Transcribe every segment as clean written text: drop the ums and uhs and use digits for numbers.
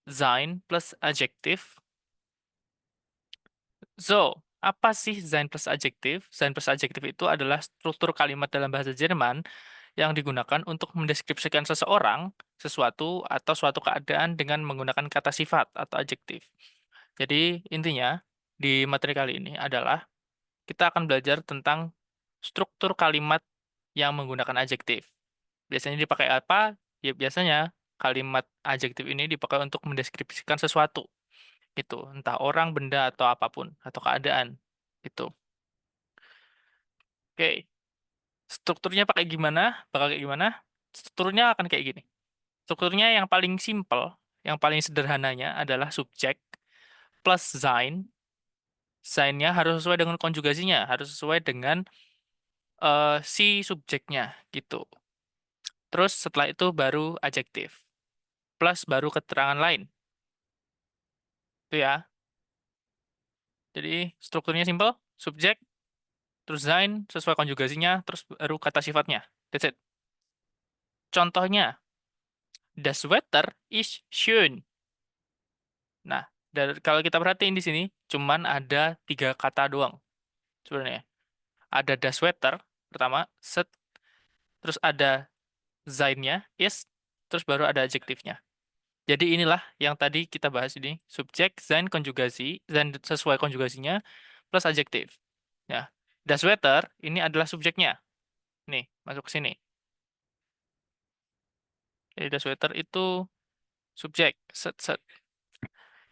sein plus adjektif. So, apa sih sein plus adjektif? Sein plus adjektif itu adalah struktur kalimat dalam bahasa Jerman yang digunakan untuk mendeskripsikan seseorang, sesuatu, atau suatu keadaan dengan menggunakan kata sifat atau adjektif. Jadi, intinya, di materi kali ini adalah kita akan belajar tentang struktur kalimat yang menggunakan adjektif. Biasanya dipakai apa? Ya, biasanya kalimat adjektif ini dipakai untuk mendeskripsikan sesuatu. Itu, entah orang, benda, atau apapun, atau keadaan. Itu. Oke. Strukturnya pakai gimana? Bakal kayak gimana? Strukturnya akan kayak gini. Strukturnya yang paling simple, yang paling sederhananya adalah subjek plus sein. Sein-nya harus sesuai dengan konjugasinya, harus sesuai dengan si subjeknya gitu. Terus setelah itu baru adjektif. Plus baru keterangan lain. Itu ya. Jadi strukturnya simple, subjek, terus sein sesuai konjugasinya, terus baru kata sifatnya. That's it. Contohnya, das Wetter ist schön. Nah, kalau kita perhatiin di sini, cuman ada 3 kata doang sebenarnya. Ada das Wetter, pertama, set, terus ada sein-nya, is, terus baru ada adjektifnya. Jadi inilah yang tadi kita bahas ini, subjek, sein, konjugasi, sein sesuai konjugasinya, plus adjektif. Ya, das Wetter ini adalah subjeknya. Nih, masuk ke sini. Jadi das Wetter itu subjek, set, set.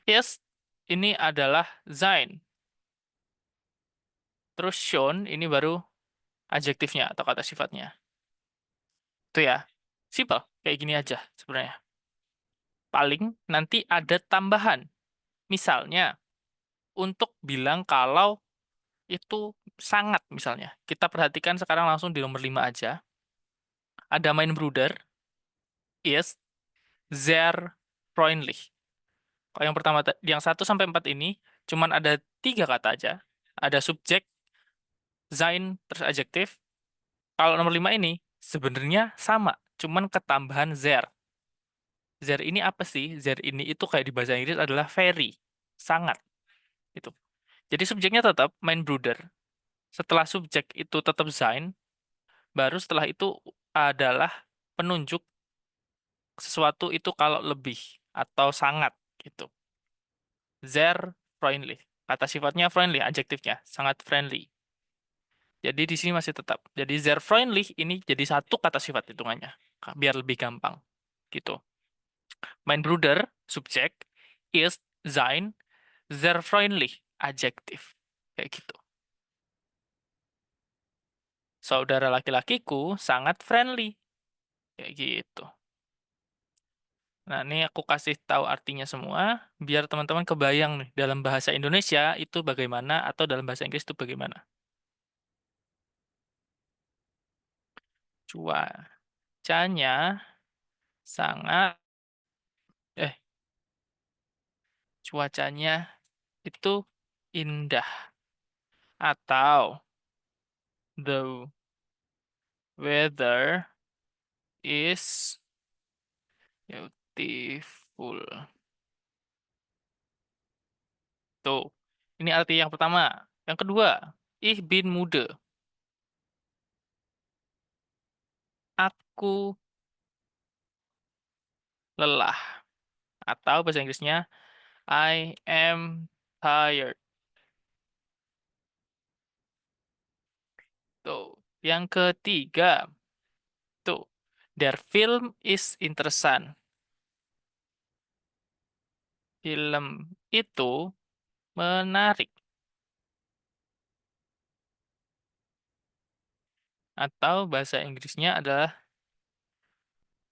Is ini adalah sein. Terus schon ini baru adjektifnya atau kata sifatnya. Itu ya. Simple. Kayak gini aja sebenarnya. Paling nanti ada tambahan. Misalnya, untuk bilang kalau itu sangat misalnya. Kita perhatikan sekarang langsung di nomor 5 aja. Ada mein Bruder ist sehr freundlich. Kalau yang pertama, yang 1 sampai 4 ini, cuman ada 3 kata aja. Ada subjek, sein, terus adjektif. Kalau nomor 5 ini, sebenarnya sama. Cuman ketambahan sehr. There ini apa sih? There ini itu kayak di bahasa Inggris adalah very, sangat itu. Jadi subjeknya tetap mein Bruder. Setelah subjek itu tetap sein, baru setelah itu adalah penunjuk sesuatu itu kalau lebih atau sangat gitu. Sehr freundlich. Kata sifatnya friendly, adjektifnya sangat friendly. Jadi di sini masih tetap. Jadi sehr freundlich ini jadi satu kata sifat hitungannya. Biar lebih gampang gitu. Mein Bruder, subjek, ist sein, sehr freundlich, adjektif. Kayak gitu. Saudara laki-lakiku sangat friendly. Kayak gitu. Nah, ini aku kasih tahu artinya semua, biar teman-teman kebayang nih, dalam bahasa Indonesia itu bagaimana, atau dalam bahasa Inggris itu bagaimana. Cuacanya sangat, eh, cuacanya itu indah. Atau, the weather is beautiful. Tuh. Ini arti yang pertama. Yang kedua, ich bin müde. Aku lelah. Atau bahasa Inggrisnya, I am tired. Tuh. Yang ketiga, tuh. Der Film is interessant. Film itu menarik. Atau bahasa Inggrisnya adalah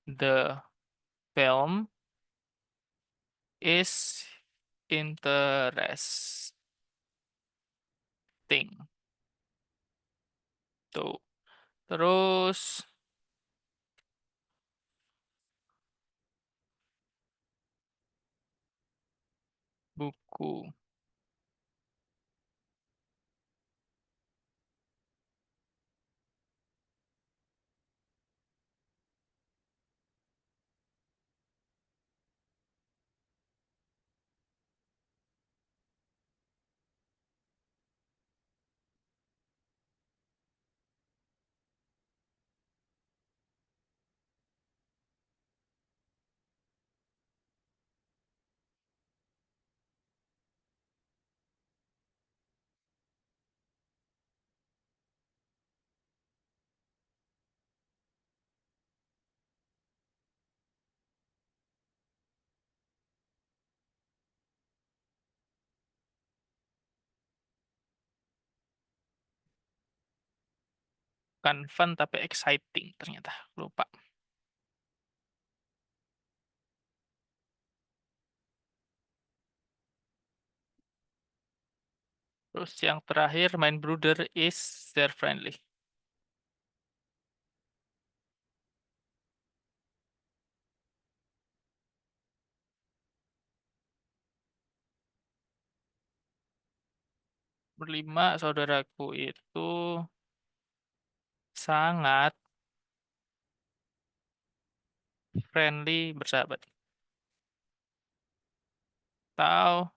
the film is interesting. Tuh. Terus buku. Bukan fun tapi exciting ternyata. Lupa. Terus yang terakhir, main brooder is their friendly. Berlima saudaraku itu sangat friendly, bersahabat. Tahu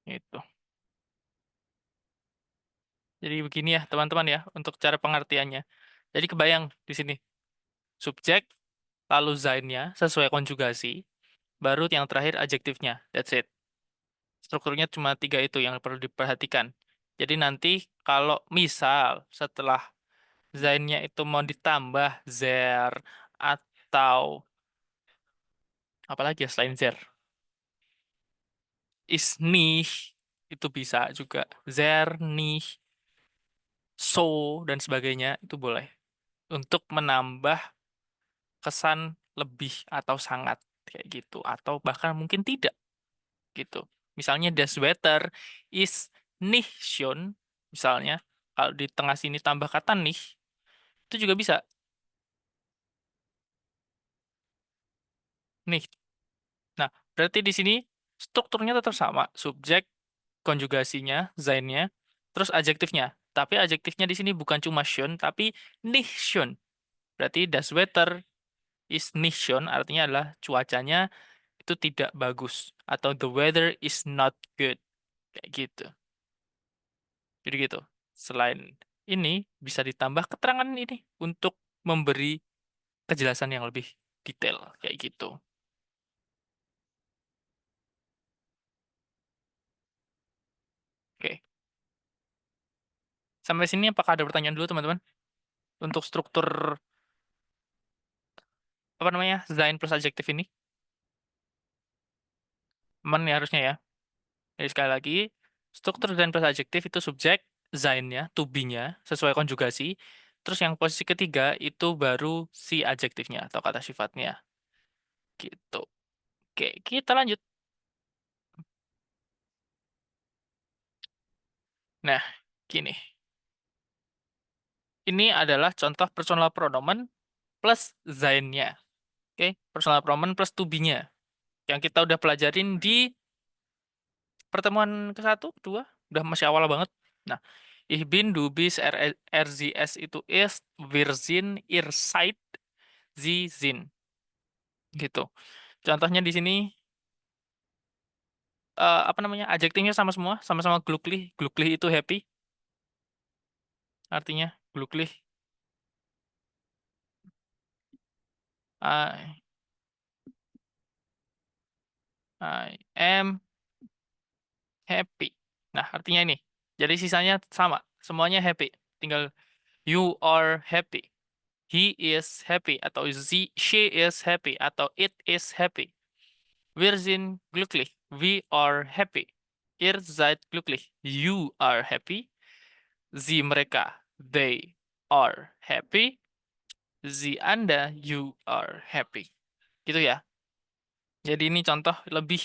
itu. Jadi begini ya, teman-teman ya, untuk cara pengertiannya. Jadi kebayang di sini, subjek, lalu zainnya sesuai konjugasi, baru yang terakhir adjektifnya. That's it. Strukturnya cuma tiga itu yang perlu diperhatikan. Jadi nanti kalau misal setelah zainnya itu mau ditambah there atau apalagi ya selain there, is nih, itu bisa juga. There, nih, so, dan sebagainya, itu boleh. Untuk menambah kesan lebih atau sangat, kayak gitu. Atau bahkan mungkin tidak, gitu. Misalnya, das Wetter is nicht schön, misalnya. Kalau di tengah sini tambah kata nih, itu juga bisa. Nih. Nah, berarti di sini strukturnya tetap sama. Subjek, konjugasinya, zainnya, terus adjektifnya. Tapi adjektifnya di sini bukan cuma schön, tapi nicht schön. Berarti das Wetter is nicht schön, artinya adalah cuacanya itu tidak bagus. Atau the weather is not good. Kayak gitu. Jadi gitu. Selain ini, bisa ditambah keterangan ini untuk memberi kejelasan yang lebih detail. Kayak gitu. Oke. Sampai sini apakah ada pertanyaan dulu, teman-teman? Untuk struktur, apa namanya, Zain plus adjektif ini? Aman ya harusnya ya. Jadi sekali lagi, struktur Zain plus adjektif itu subjek, Zainnya, to be-nya, sesuai konjugasi. Terus yang posisi ketiga itu baru si adjektifnya atau kata sifatnya. Gitu. Oke, kita lanjut. Nah, gini. Ini adalah contoh personal pronoun plus Zainnya. Oke, personal pronoun plus to be-nya. Yang kita udah pelajarin di pertemuan ke satu, kedua, udah masih awal banget. Nah, ich bin, du bist, er, sie, es itu ist, wir sind, ihr seid, sie sind. Gitu. Contohnya di sini, apa namanya, adjektifnya sama semua, sama-sama glücklich. Glücklich itu happy, artinya glücklich. I, I am happy. Nah, artinya ini. Jadi sisanya sama, semuanya happy. Tinggal you are happy. He is happy atau she is happy atau it is happy. Wir sind glücklich. We are happy. Ihr seid glücklich. You are happy. Sie mereka. They are happy. Sie Anda. You are happy. Gitu ya. Jadi ini contoh lebih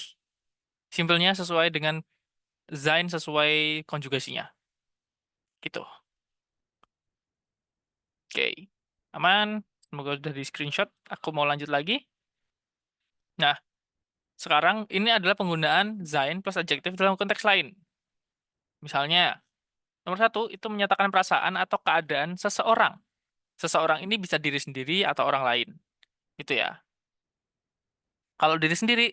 simpelnya sesuai dengan Zain sesuai konjugasinya. Gitu. Oke. Aman. Semoga udah di screenshot. Aku mau lanjut lagi. Nah, sekarang ini adalah penggunaan Zain plus adjektif dalam konteks lain. Misalnya, nomor satu, itu menyatakan perasaan atau keadaan seseorang. Seseorang ini bisa diri sendiri atau orang lain. Gitu ya. Kalau diri sendiri,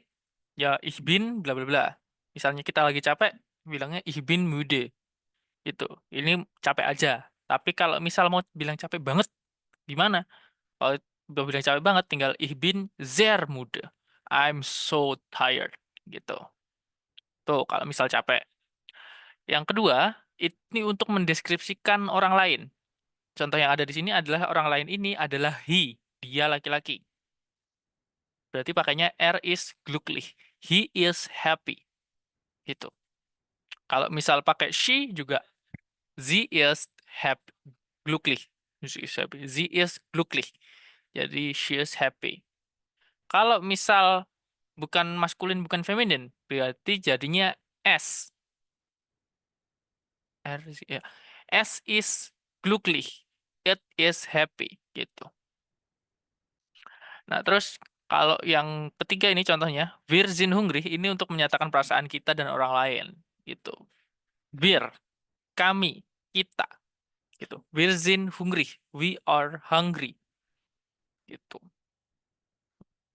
ya ich bin bla bla bla. Misalnya kita lagi capek, bilangnya ich bin müde. Itu. Ini capek aja. Tapi kalau misal mau bilang capek banget, gimana? Kalau udah bilang capek banget, tinggal ich bin sehr müde. I'm so tired. Gitu. Tuh, kalau misal capek. Yang kedua, ini untuk mendeskripsikan orang lain. Contoh yang ada di sini adalah orang lain ini adalah he, dia laki-laki. berarti pakainya er is glücklich. He is happy. Gitu. Kalau misal pakai she juga sie ist happy. Glücklich. She is happy. Sie ist glücklich. Jadi she is happy. Kalau misal bukan maskulin, bukan feminin, berarti jadinya S. R, ya. S is glücklich. It is happy. Gitu. Nah, terus kalau yang ketiga ini contohnya, wir sind hungrig, ini untuk menyatakan perasaan kita dan orang lain. Gitu. Wir, kami, kita. Gitu. Wir sind hungrig. We are hungry. Gitu.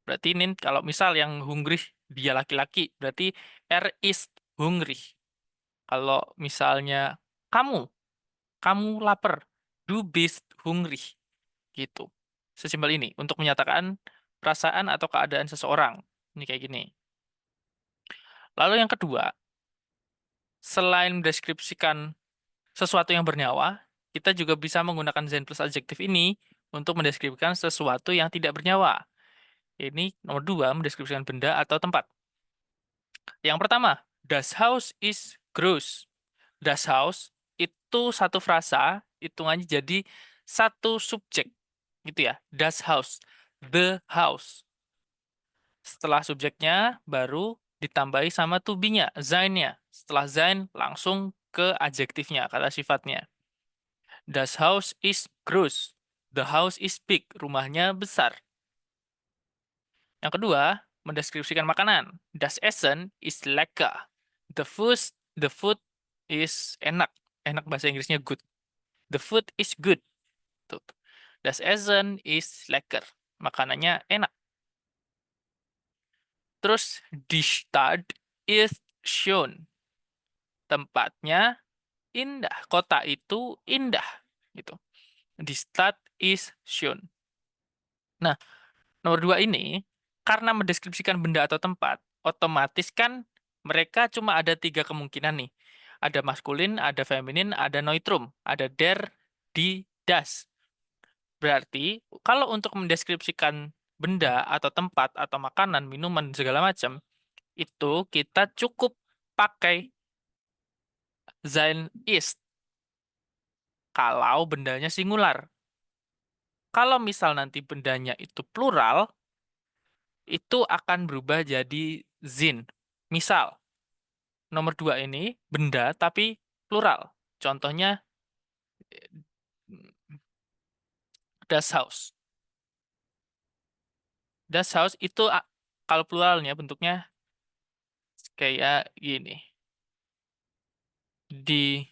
Berarti ini kalau misal yang hungrig dia laki-laki, berarti er ist hungrig. Kalau misalnya kamu, kamu lapar, du bist hungrig. Gitu. Sesimpel ini untuk menyatakan perasaan atau keadaan seseorang. Ini kayak gini. Lalu yang kedua, selain mendeskripsikan sesuatu yang bernyawa, kita juga bisa menggunakan Zen plus adjektif ini untuk mendeskripsikan sesuatu yang tidak bernyawa. Ini nomor dua, mendeskripsikan benda atau tempat. Yang pertama, das Haus ist groß. Das Haus itu satu frasa, hitungannya jadi satu subjek. Gitu ya, das Haus, the house. Setelah subjeknya, baru ditambahi sama to be-nya, sein-nya. Setelah sein, langsung ke adjektifnya, kata sifatnya. Das Haus ist groß. The house is big. Rumahnya besar. Yang kedua, mendeskripsikan makanan. Das Essen ist lecker. The food is enak. Enak bahasa Inggrisnya good. The food is good. Tuh. Das Essen ist lecker. Makanannya enak. Terus, die Stadt ist schön. Tempatnya indah. Kota itu indah. Gitu. Die Stadt ist schön. Nah, nomor dua ini, karena mendeskripsikan benda atau tempat, otomatis kan mereka cuma ada tiga kemungkinan nih. Ada maskulin, ada feminin, ada neutrum. Ada der, die, das. Berarti, kalau untuk mendeskripsikan benda atau tempat atau makanan, minuman, segala macam, itu kita cukup pakai sein ist kalau bendanya singular. Kalau misal nanti bendanya itu plural, itu akan berubah jadi zin. Misal, nomor dua ini benda tapi plural. Contohnya das Haus. Das Haus itu kalau pluralnya bentuknya kayak gini. Di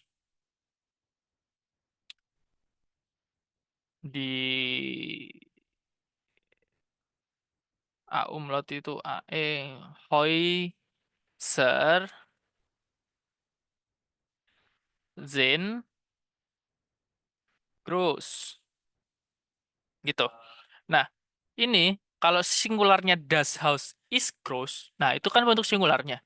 di A umlaut itu Häuser sind groß. Gitu. Nah, ini kalau singularnya das Haus ist groß, nah itu kan bentuk singularnya.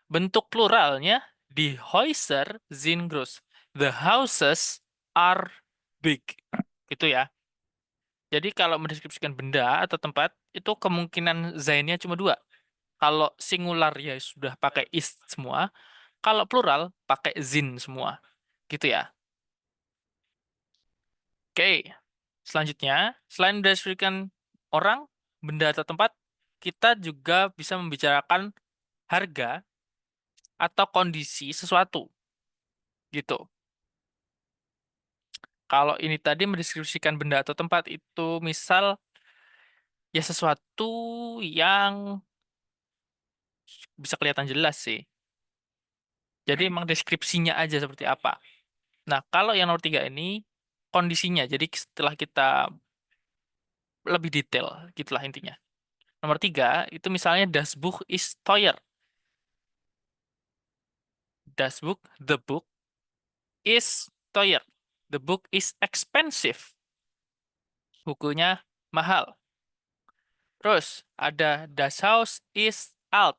Bentuk pluralnya die Häuser sind groß. The houses are big. Gitu ya. Jadi kalau mendeskripsikan benda atau tempat, itu kemungkinan zainnya cuma dua. Kalau singular ya sudah pakai is semua, kalau plural pakai zin semua. Gitu ya. Oke. Selanjutnya, selain mendeskripsikan orang, benda atau tempat, kita juga bisa membicarakan harga atau kondisi sesuatu. Gitu. Kalau ini tadi mendeskripsikan benda atau tempat itu misal ya sesuatu yang bisa kelihatan jelas sih. Jadi emang deskripsinya aja seperti apa. Nah, kalau yang nomor tiga ini kondisinya. Jadi setelah kita lebih detail, gitulah intinya. Nomor tiga itu misalnya das Buch ist teuer. Das Buch, the book is teuer. The book is expensive. Bukunya mahal. Terus ada das Haus is alt.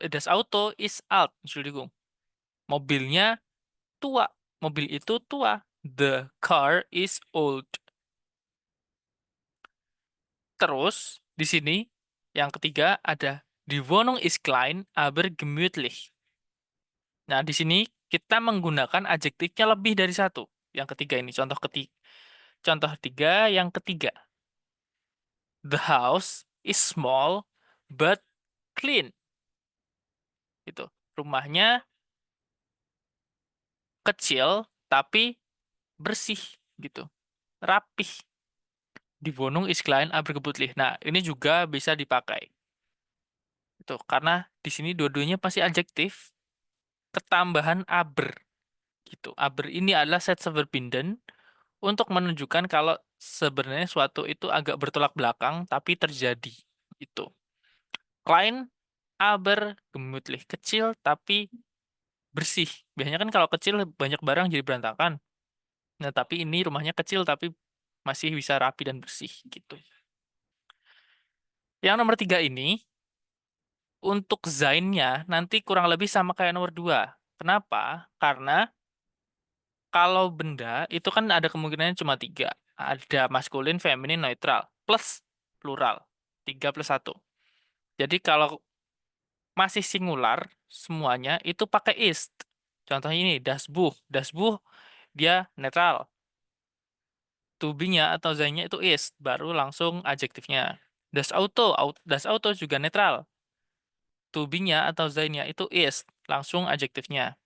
Das Auto is alt. Entschuldigung. Mobilnya tua. Mobil itu tua. The car is old. Terus di sini Yang ketiga ada Die Wohnung ist klein, aber gemütlich. Nah, di sini kita menggunakan adjektifnya lebih dari satu. Yang ketiga ini, contoh ketiga. Contoh tiga, yang ketiga. The house is small but clean. Gitu. Rumahnya kecil tapi bersih gitu. Rapih. Die Wohnung ist klein aber gemütlich. Nah, ini juga bisa dipakai. Itu karena di sini dua-duanya pasti adjektif ketambahan aber gitu. Aber ini adalah Sätze untuk menunjukkan kalau sebenarnya suatu itu agak bertolak belakang tapi terjadi itu. Klein aber gemütlich, kecil tapi bersih. Biasanya kan kalau kecil banyak barang jadi berantakan. Nah, tapi ini rumahnya kecil tapi masih bisa rapi dan bersih gitu. Yang nomor tiga ini untuk zainnya nanti kurang lebih sama kayak nomor dua. Kenapa? Karena kalau benda itu kan ada kemungkinannya cuma tiga. Ada maskulin, feminin, neutral. Plus plural. Tiga plus satu. Jadi kalau masih singular, semuanya itu pakai ist. Contohnya ini, das Buch. Das Buch, dia netral. To be-nya atau sein-nya itu ist. Baru langsung adjektifnya. Das Auto, das Auto juga netral. To be-nya atau sein-nya itu ist. Langsung adjektifnya.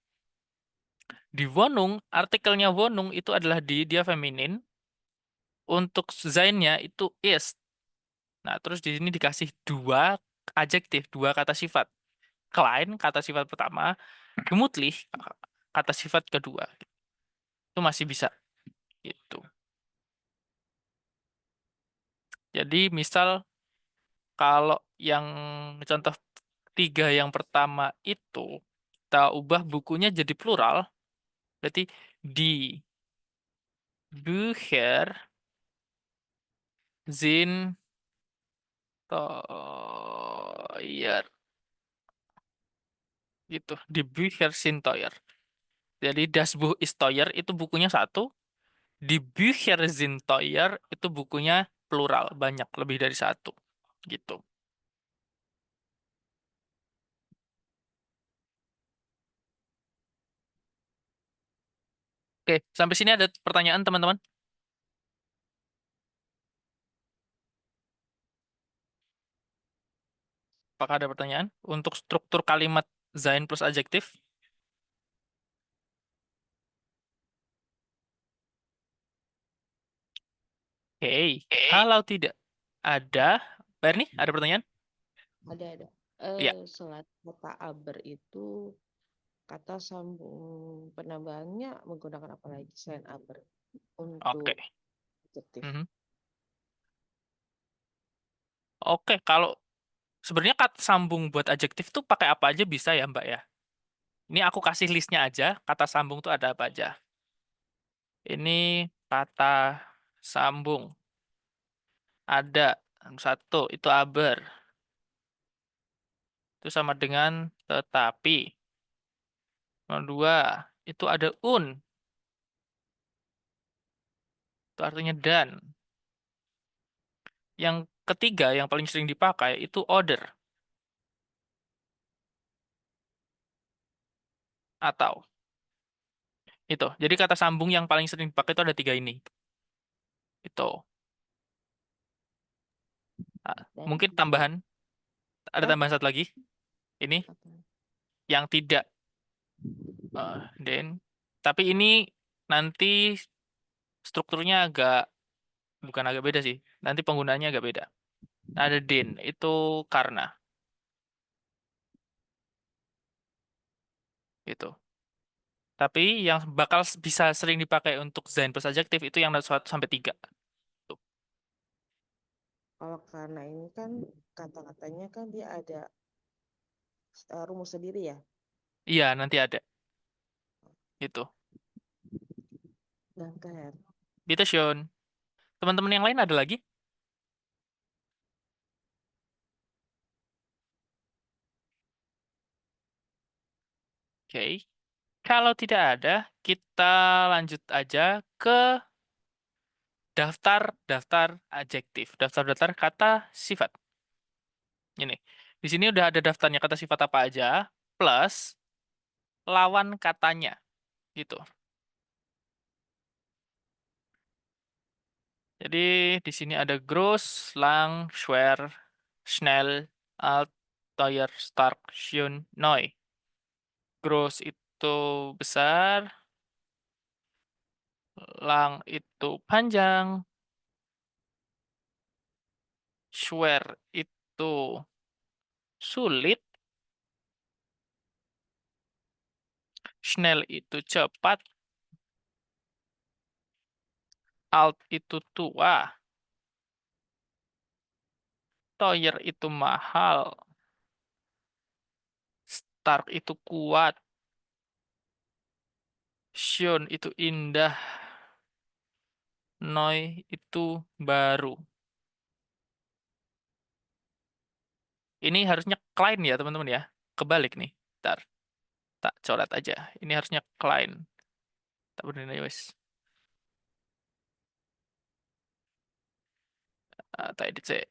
Di Wohnung, artikelnya Wohnung itu adalah di, dia feminin. Untuk sein-nya itu ist. Nah, terus di sini dikasih dua adjektif, dua kata sifat. Klein, kata sifat pertama. Gemütlich, kata sifat kedua. Itu masih bisa. Gitu. Jadi, misal kalau yang contoh tiga yang pertama itu, kita ubah bukunya jadi plural. Berarti di Bücher sind teuer. Gitu. Di Bücher sind teuer. Jadi Das Buch ist teuer itu bukunya satu. Di Bücher sind teuer itu bukunya plural, banyak, lebih dari satu. Gitu. Oke, sampai sini ada pertanyaan teman-teman? Apakah ada pertanyaan? Untuk struktur kalimat sein plus adjektif? Oke, kalau tidak ada, Bernie, ada pertanyaan? Ada. Iya, Selain kata aber itu kata sambung penambahannya menggunakan apa lagi selain aber oke. untuk adjektif? Mhm. Oke, kalau sebenarnya kata sambung buat adjektif tuh pakai apa aja bisa ya, Mbak ya? Ini aku kasih listnya aja, kata sambung tuh ada apa aja. Ini kata sambung. Ada satu, itu aber. Itu sama dengan tetapi. Nomor dua, itu ada un. Itu artinya dan. Yang ketiga, yang paling sering dipakai, itu order. Atau. Itu. Jadi kata sambung yang paling sering dipakai itu ada tiga ini. Itu. Ah, Dan mungkin juga tambahan. Ada apa? tambahan satu lagi. Ini. Apa? Yang tidak. Then. Tapi ini nanti strukturnya agak, bukan agak beda sih. Nanti penggunaannya agak beda. Ada den. Itu karena. Gitu. Tapi yang bakal bisa sering dipakai untuk Zain plus adjektif itu yang 1 sampai 3. Tuh. Kalau karena ini kan kata-katanya kan dia ada rumus sendiri ya. Iya, nanti ada. Itu. Dan keren. Gitu, Sean. Teman-teman yang lain ada lagi? Oke. Kalau tidak ada, kita lanjut aja ke daftar-daftar adjektif. Daftar-daftar kata sifat. Ini. Di sini udah ada daftarnya kata sifat apa aja, plus lawan katanya, gitu. Jadi di sini ada gross, lang, schwer, schnell, alt, teuer, stark, schön, neu. Gross itu besar, lang itu panjang, schwer itu sulit, schnell itu cepat, alt itu tua, teuer itu mahal, stark itu kuat, schön itu indah, neu itu baru. Ini harusnya Klein ya teman-teman ya. Kebalik nih. Ntar, tak coret aja. Ini harusnya Klein. Tak benerin aja wes. Tak edit saya.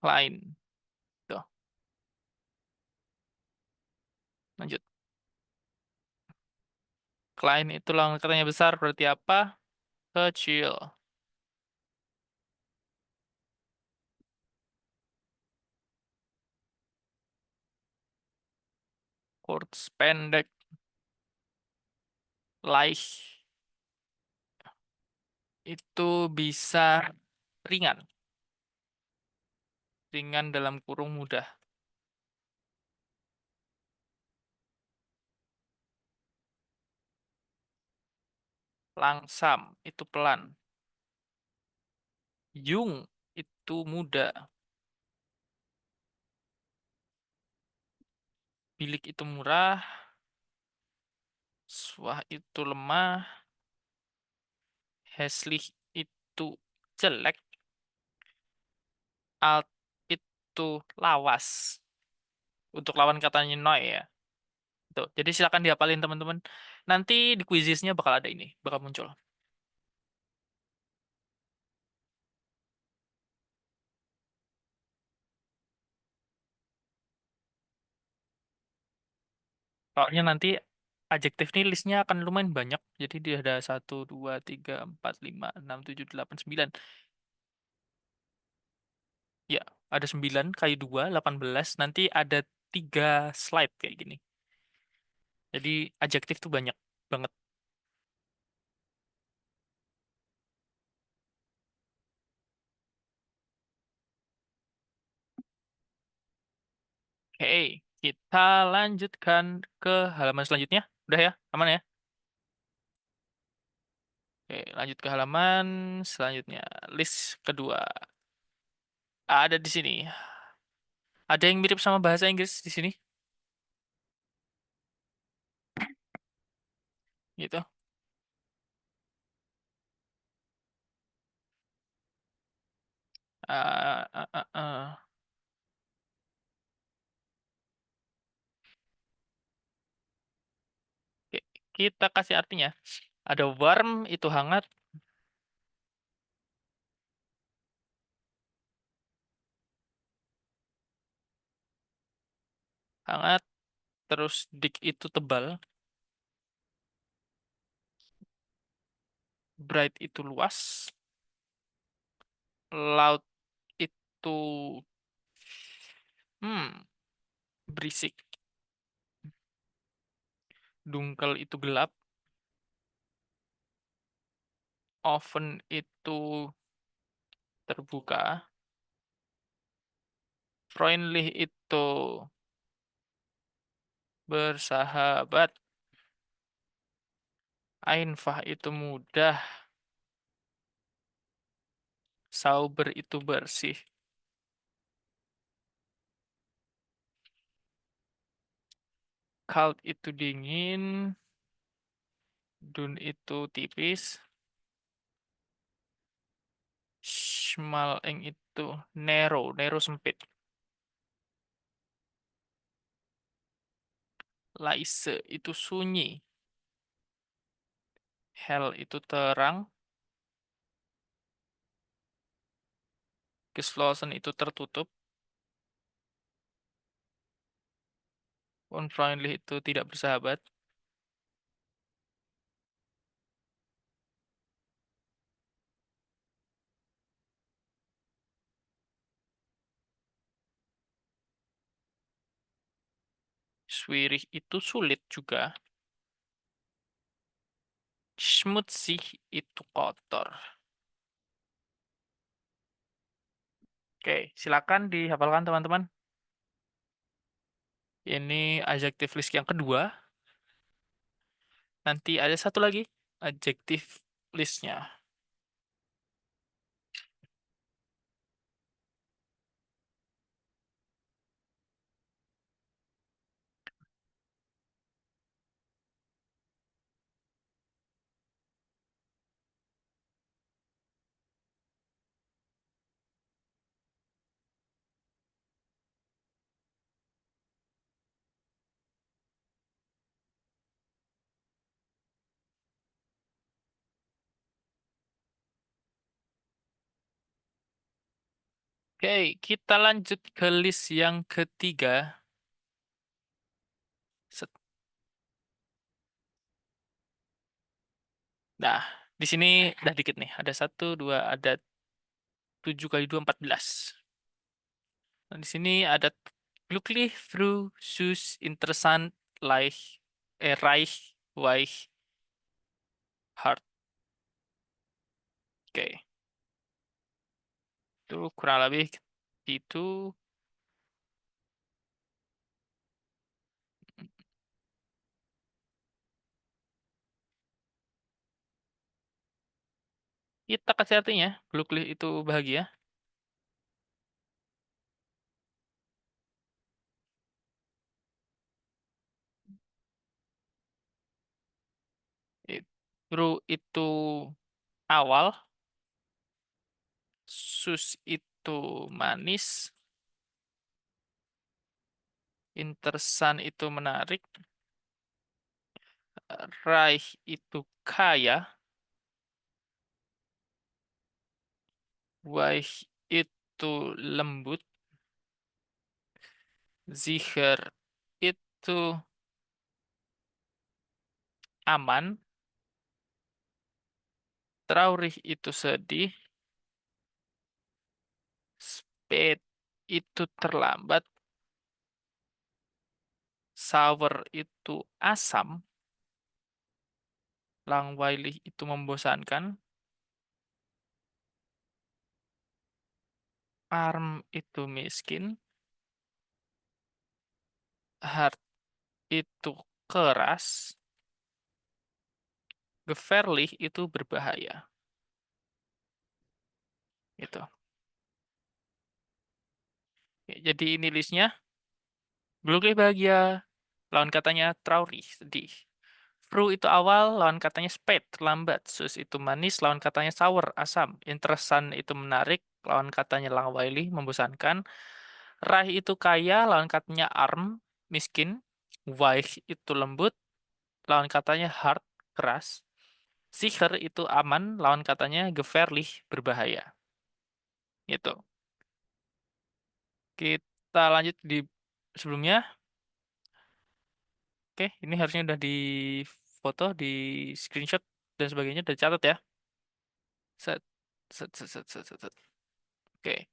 Klein. Tuh, lanjut. Klein itu lawan katanya besar berarti apa? Kecil. Kurz pendek. Leicht itu bisa ringan. Ringan dalam kurung mudah. Langsam itu pelan. Jung itu muda. Bilik itu murah. Swah itu lemah. Hässlich itu jelek. Alt itu lawas. Untuk lawan katanya Noi ya. Tuh. Jadi silakan dihafalin teman-teman. Nanti di quizisnya bakal ada ini, bakal muncul. Soalnya nanti adjektif nih listnya akan lumayan banyak. Jadi dia ada 1, 2, 3, 4, 5, 6, 7, 8, 9. Ya, ada 9 kali 2, 18. Nanti ada 3 slide kayak gini. Jadi adjektif tuh banyak banget. Oke, kita lanjutkan ke halaman selanjutnya. Udah ya, aman ya? Oke, lanjut ke halaman selanjutnya. List kedua. Ada di sini. Ada yang mirip sama bahasa Inggris di sini, gitu. Eh, eh, eh, eh. Oke, kita kasih artinya. Ada warm itu hangat, hangat. Terus dik itu tebal, bright itu luas, loud itu hmm berisik, dungkel itu gelap, oven itu terbuka, friendly itu bersahabat, einfach itu mudah, sauber itu bersih, cold itu dingin, dun itu tipis, schmal itu narrow, narrow sempit, leise itu sunyi, hell itu terang, Geschlossen itu tertutup. Unfreundlich itu tidak bersahabat. Schwierig itu sulit juga. Schmutzig itu kotor. Oke, silakan dihafalkan teman-teman. Ini adjective list yang kedua. Nanti ada satu lagi adjective listnya. Oke, kita lanjut ke list yang ketiga. Set. Nah, di sini udah dikit nih. Ada satu, dua, ada 7 kali 2, 14. Nah, di sini ada glücklich, froh, süß, interessant, reich, weich, hart. Oke, itu kurang lebih itu. Kita kasih artinya, glücklich itu bahagia. Froh itu awal, süß itu manis, interessant itu menarik, reich itu kaya, weich itu lembut, sicher itu aman, traurig itu sedih, spät itu terlambat, sour itu asam, langweilig itu membosankan, arm itu miskin, hard itu keras, gefährlich itu berbahaya. Itu. Oke, jadi ini listnya. Glücklich bahagia, lawan katanya traurig, sedih. Froh itu awal, lawan katanya spät, lambat. Sus itu manis, lawan katanya sour, asam. Interessant itu menarik, lawan katanya langweilig, membosankan. Reich itu kaya, lawan katanya arm, miskin. Weich itu lembut, lawan katanya hard, keras. Sicher itu aman, lawan katanya gefährlich, berbahaya. Gitu. Kita lanjut di sebelumnya. Oke, ini harusnya udah di foto, di screenshot dan sebagainya, udah dicatat ya. Set, set, set, set, set, set, set. Oke.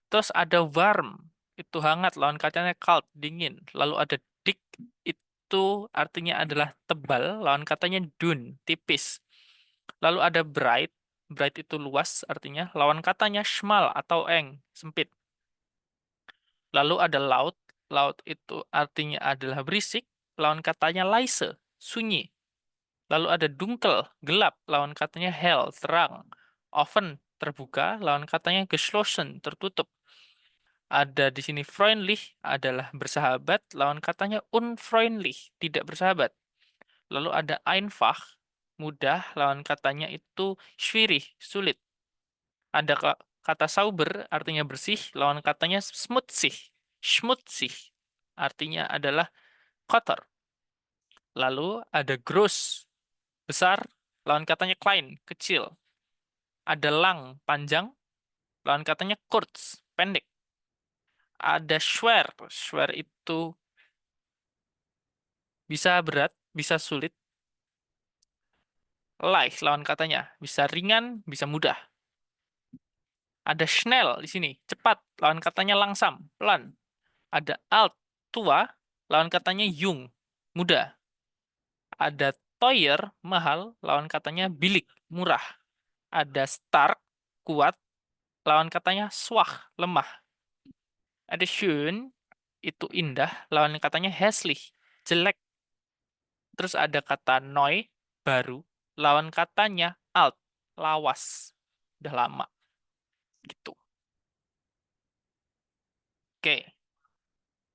Terus ada warm, itu hangat, lawan katanya cold, dingin. Lalu ada dick, itu artinya adalah tebal, lawan katanya dun, tipis. Lalu ada bright, bright itu luas artinya, lawan katanya schmal atau eng, sempit. Lalu ada loud, loud itu artinya adalah berisik, lawan katanya leise, sunyi. Lalu ada dunkel, gelap, lawan katanya hell, terang. Oven, terbuka, lawan katanya geschlossen, tertutup. Ada di sini freundlich adalah bersahabat, lawan katanya unfreundlich, tidak bersahabat. Lalu ada einfach, mudah, lawan katanya itu schwierig, sulit. Ada kata sauber, artinya bersih, lawan katanya schmutzig, schmutzig, artinya adalah kotor. Lalu ada gross, besar, lawan katanya klein, kecil. Ada lang, panjang, lawan katanya kurz, pendek. Ada schwer. Schwer itu bisa berat, bisa sulit. Leicht lawan katanya bisa ringan, bisa mudah. Ada schnell di sini, cepat, lawan katanya langsam, pelan. Ada alt, tua, lawan katanya jung, muda. Ada teuer, mahal, lawan katanya billig, murah. Ada stark, kuat, lawan katanya schwach, lemah. Ada schön, itu indah, lawan katanya hässlich, jelek. Terus ada kata neu, baru, lawan katanya alt, lawas, udah lama, gitu. Oke,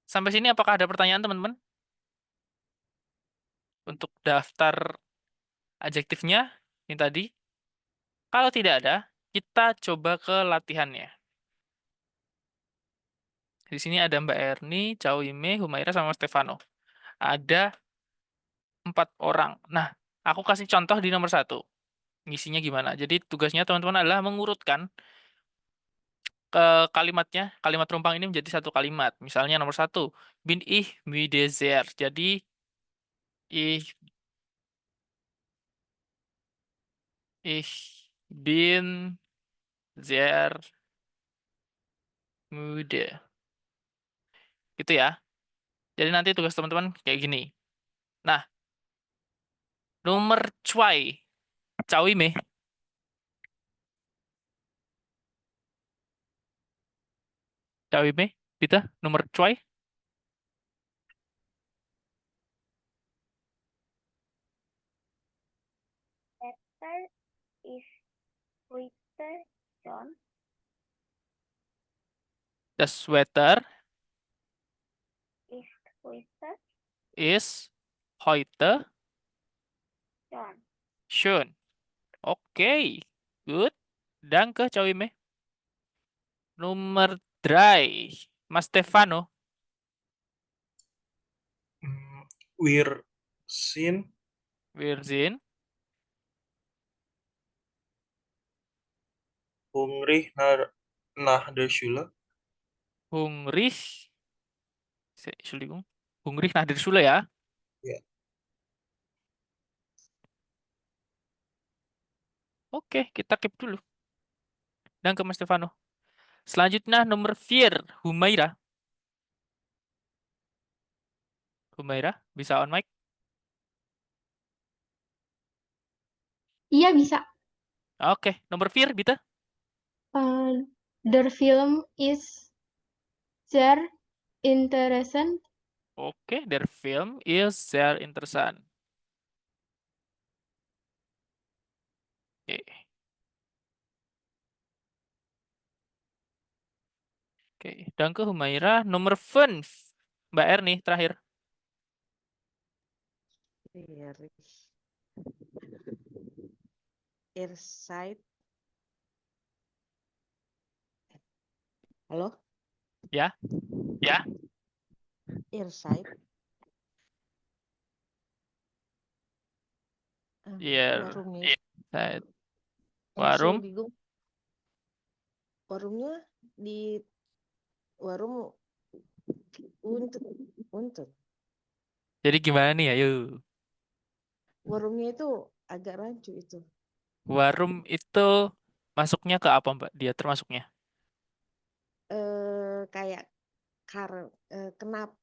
sampai sini apakah ada pertanyaan teman-teman? Untuk daftar adjektifnya yang tadi? Kalau tidak ada, kita coba ke latihannya. Di sini ada Mbak Erni, Chow Ime, Humaira, sama Stefano. Ada 4 orang. Nah, aku kasih contoh di nomor 1. Ngisinya gimana? Jadi tugasnya teman-teman adalah mengurutkan ke kalimatnya, kalimat rumpang ini menjadi satu kalimat. Misalnya nomor 1, bin ich müde sehr. Jadi, ich, ich bin sehr müde. Gitu ya. Jadi nanti tugas teman-teman kayak gini. Nah, nomor 2, Chow Ime. Chow Ime, Pita, nomor 2. Wetter is heute schon. Das Wetter Ist heute ist heute schon. schön. Oke, good. Danke, Chow Ime. Nomor 3, Mas Stefano. Wir sind Wir sind hungrig nach der Schule. hungrig. Entschuldigung. Hungrig nach der Schule ya. Ya. Oke, kita keep dulu. Danke, Mas Stefano. Selanjutnya nomor 4, Humaira. Humaira, bisa on mic? Iya bisa. Oke, nomor 4, Bita. Der Film is sehr interessant. Oke, der Film is sehr interessant. Oke. Oke, danke Humaira. Nomor 5, Mbak Erni terakhir. Erich. Erside. Halo? Ya. Ya. Erside. Iya. Warungnya. Saya- Saya Warum. bingung. Warungnya di warung untuk. Jadi gimana nih ya? Yuk. Warungnya itu agak rancu itu. Warum itu masuknya ke apa, Mbak? Dia termasuknya. Kayak kenapa?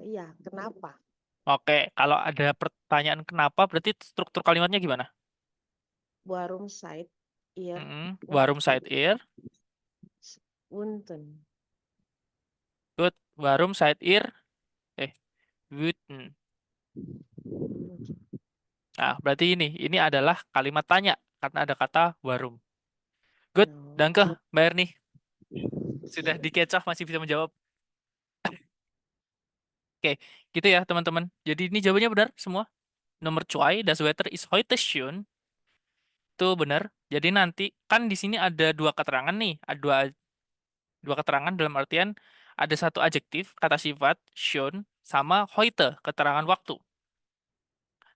Iya, kenapa? Oke, kalau ada pertanyaan kenapa, berarti struktur kalimatnya gimana? Warung side, iya, Warum seid ihr? Unten. Good. Warum seid ihr? Wütend. Nah, berarti ini adalah kalimat tanya karena ada kata warum. Good. No. Danke, Mbak Erni. Sudah dikecoh masih bisa menjawab. Oke, gitu ya teman-teman. Jadi ini jawabannya benar semua. Nomor 2, das Wetter ist heute schön. Itu benar. Jadi nanti kan di sini ada 2 keterangan nih. Ada dua keterangan dalam artian ada satu adjektif, kata sifat, schön, sama heute, keterangan waktu.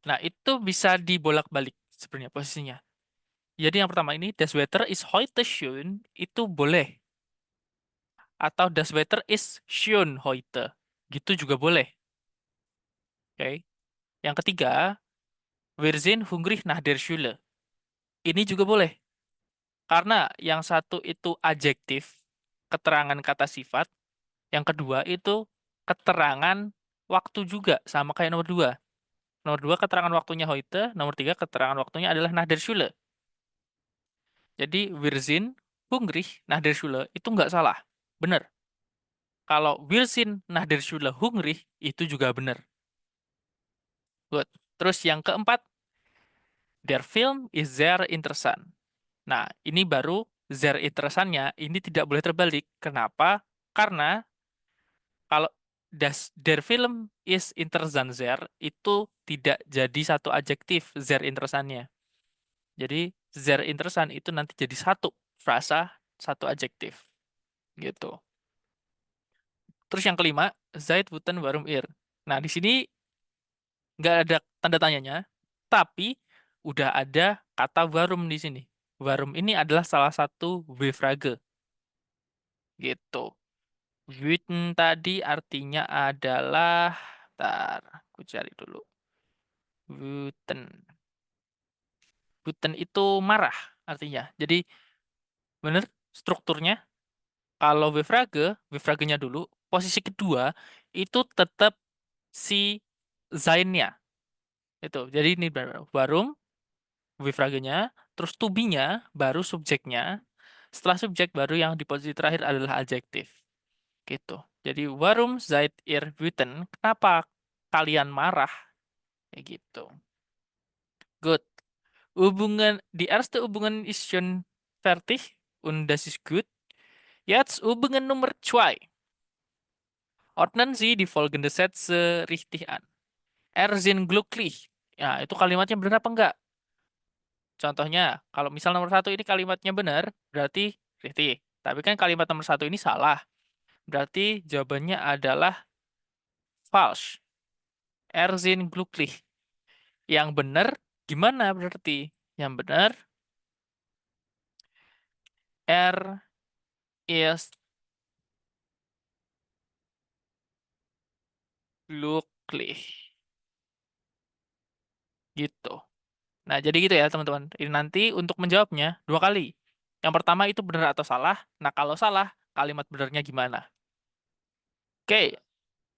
Nah, itu bisa dibolak-balik sebenarnya posisinya. Jadi yang pertama ini, das Wetter ist heute schön, itu boleh. Atau das Wetter ist schön heute. Gitu juga boleh. Oke. Yang ketiga, wir sind hungrig nach der Schule. Ini juga boleh. Karena yang satu itu adjektif, keterangan kata sifat. Yang kedua itu keterangan waktu juga, sama kayak nomor dua. Nomor dua keterangan waktunya heute, nomor tiga keterangan waktunya adalah nach der Schule. Jadi wir sind hungrig nach der Schule itu nggak salah. Bener. Kalau wir sind nach der Schule hungrig itu juga bener. Good. Terus yang keempat, der Film ist sehr interessant. Nah, ini baru sehr interessantnya, ini tidak boleh terbalik. Kenapa? Karena kalau der Film ist interessant sehr, itu tidak jadi satu adjektif sehr interessantnya. Jadi, sehr interessant itu nanti jadi satu frasa, satu adjektif. Gitu. Terus yang kelima, Zeit Wuten Warum Ir. Nah, di sini nggak ada tanda tanyanya, tapi udah ada kata warum di sini. Warum ini adalah salah satu W-frage. Gitu. Wüten tadi artinya adalah, ntar, aku cari dulu. Wüten. Wüten itu marah artinya. Jadi, bener strukturnya, kalau W-frage-nya dulu, posisi kedua, itu tetap si sein-nya. Itu. Jadi ini warum, W-frage-nya, terus to be-nya, baru subjeknya. Setelah subjek, baru yang di posisi terakhir adalah adjektif. Gitu. Jadi, warum seid ihr wütend? Kenapa kalian marah? Kayak gitu. Good. Die erste Übungen ist schon fertig und das ist gut. Jetzt Übungen Nummer 2. Ordnen Sie die folgende Sätze richtig an. Er sind glücklich. Ya, itu kalimatnya benar apa enggak? Contohnya, kalau misal nomor 1 ini kalimatnya benar, berarti richtig. Tapi kan kalimat nomor 1 ini salah. Berarti jawabannya adalah false. Er sind glücklich. Yang benar gimana berarti? Yang benar, er ist glücklich. Gitu. Nah, jadi gitu ya teman-teman. Ini nanti untuk menjawabnya 2 kali. Yang pertama itu benar atau salah. Nah, kalau salah, kalimat benarnya gimana? Oke,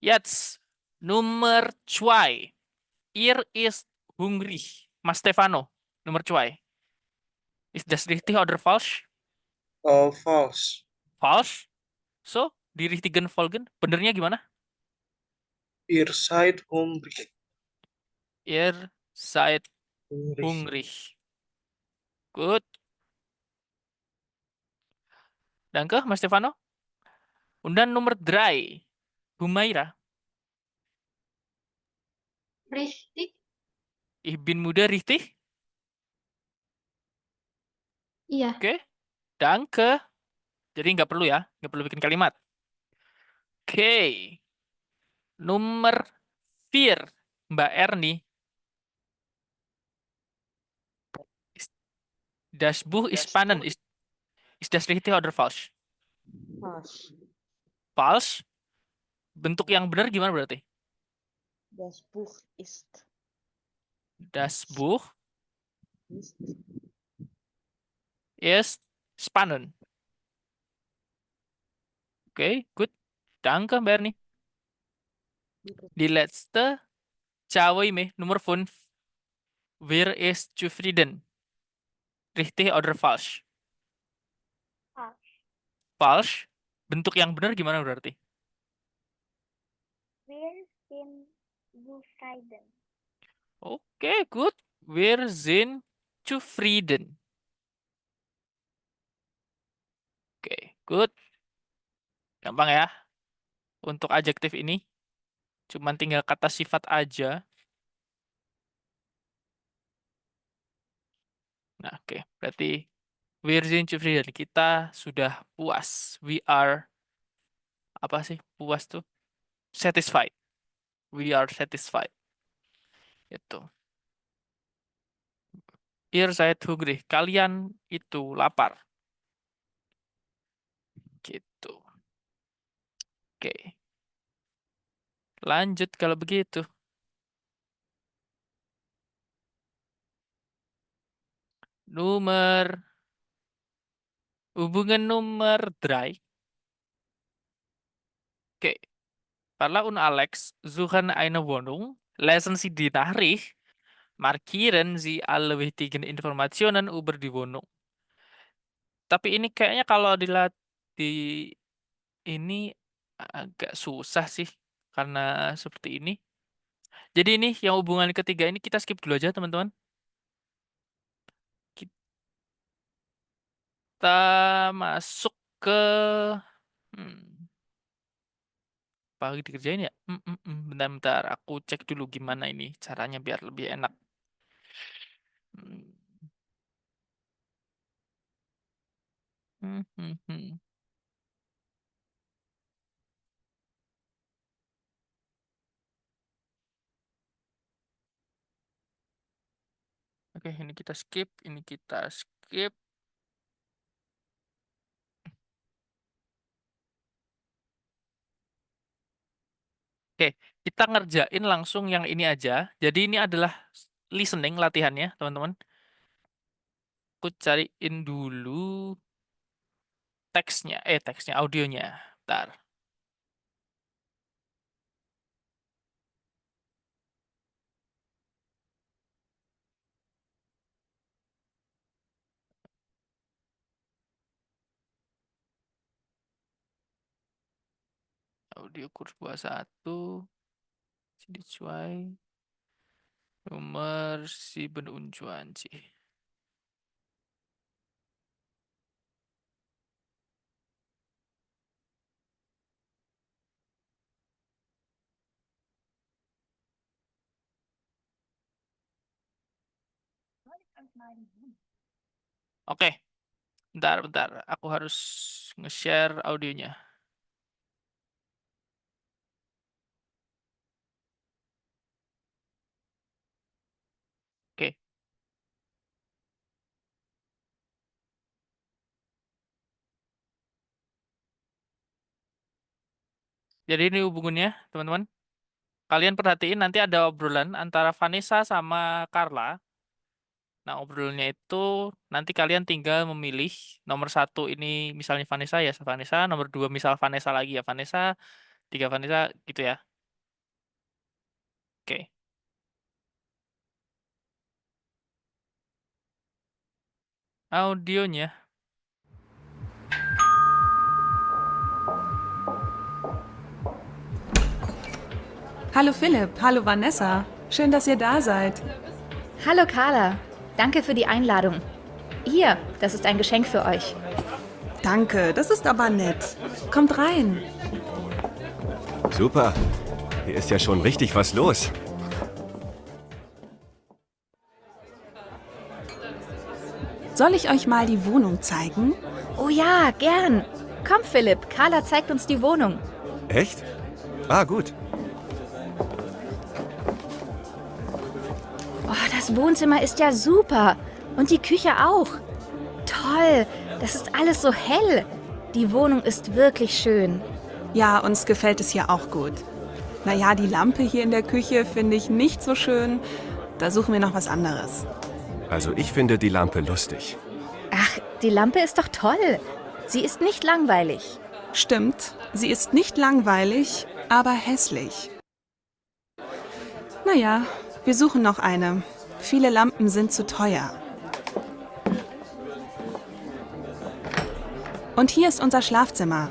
jetzt Nummer 2. Ihr ist hungrig. Mas Stefano, Nummer 2. Ist das richtig oder falsch? False. Falsch. So, die richtigen Folgen. Benernya gimana? Ihr seid hungrig. Ihr seid Hungrig. hungrig. Good. Danke, Mas Stefano. Und dann Nummer 3. Humaira. Richtig. Ich bin müde, richtig? Iya. Oke. Danke. Jadi nggak perlu ya. Nggak perlu bikin kalimat. Oke. Nomor 4. Mbak Erni. Das Buch ist spannend. Ist das richtig oder falsch? Falsch. Falsch. Bentuk yang benar gimana berarti? Das Buch ist. Das Buch Ist. ist spannend. Oke, gut. Danke, Mbak Erni. Die letzte. Cawai me, Nummer 5. Wer ist zufrieden? Richtig oder falsch? Falsch. Falsch. Bentuk yang benar gimana berarti? Wir sind zufrieden. Oke, good. Wir sind zufrieden. Oke, good. Gampang ya. Untuk adjektif ini. Cuman tinggal kata sifat aja. Nah, oke. Berarti wir sind zufrieden. Kita sudah puas. We are, apa sih puas tuh? Satisfied. We are satisfied. Itu. Ihr seid hungrig. Kalian itu lapar. Gitu. Oke. Lanjut kalau begitu. Hubungan nomor 3. Oke. Parla und Alex suchen eine Wohnung. Lesen Sie die Nachricht. Markieren Sie alle wichtigen Informationen über die Wohnung. Tapi ini kayaknya kalau dilihat di ini agak susah sih karena seperti ini. Jadi ini yang hubungan ketiga ini kita skip dulu aja teman-teman. Kita masuk ke apa lagi dikerjain ya? Bentar-bentar aku cek dulu gimana ini caranya biar lebih enak. Hmm. Hmm, hmm, hmm. Oke, ini kita skip, ini kita skip. Oke, kita ngerjain langsung yang ini aja. Jadi ini adalah listening latihannya, teman-teman. Aku cariin dulu teksnya, audionya. Bentar. Audio kurs 21. Jadi cuai. Nomor si benunjuan sih. Oke, bentar. Aku harus nge-share audionya. Oke. Jadi ini hubungannya, teman-teman. Kalian perhatiin nanti ada obrolan antara Vanessa sama Carla. Nah, obrolannya itu nanti kalian tinggal memilih nomor 1 ini misalnya Vanessa ya Vanessa, nomor 2 misal Vanessa lagi ya Vanessa, 3 Vanessa gitu ya. Oke. Audionya. Hallo Philipp, hallo Vanessa. Schön, dass ihr da seid. Hallo Carla, danke für die Einladung. Hier, das ist ein Geschenk für euch. Danke, das ist aber nett. Kommt rein. Super. Hier ist ja schon richtig was los. Soll ich euch mal die Wohnung zeigen? Oh ja, gern. Komm Philipp, Carla zeigt uns die Wohnung. Echt? Ah, gut. Oh, das Wohnzimmer ist ja super. Und die Küche auch. Toll, das ist alles so hell. Die Wohnung ist wirklich schön. Ja, uns gefällt es hier auch gut. Naja, die Lampe hier in der Küche finde ich nicht so schön. Da suchen wir noch was anderes. Also ich finde die Lampe lustig. Ach, die Lampe ist doch toll. Sie ist nicht langweilig. Stimmt, sie ist nicht langweilig, aber hässlich. Naja, wir suchen noch eine. Viele Lampen sind zu teuer. Und hier ist unser Schlafzimmer.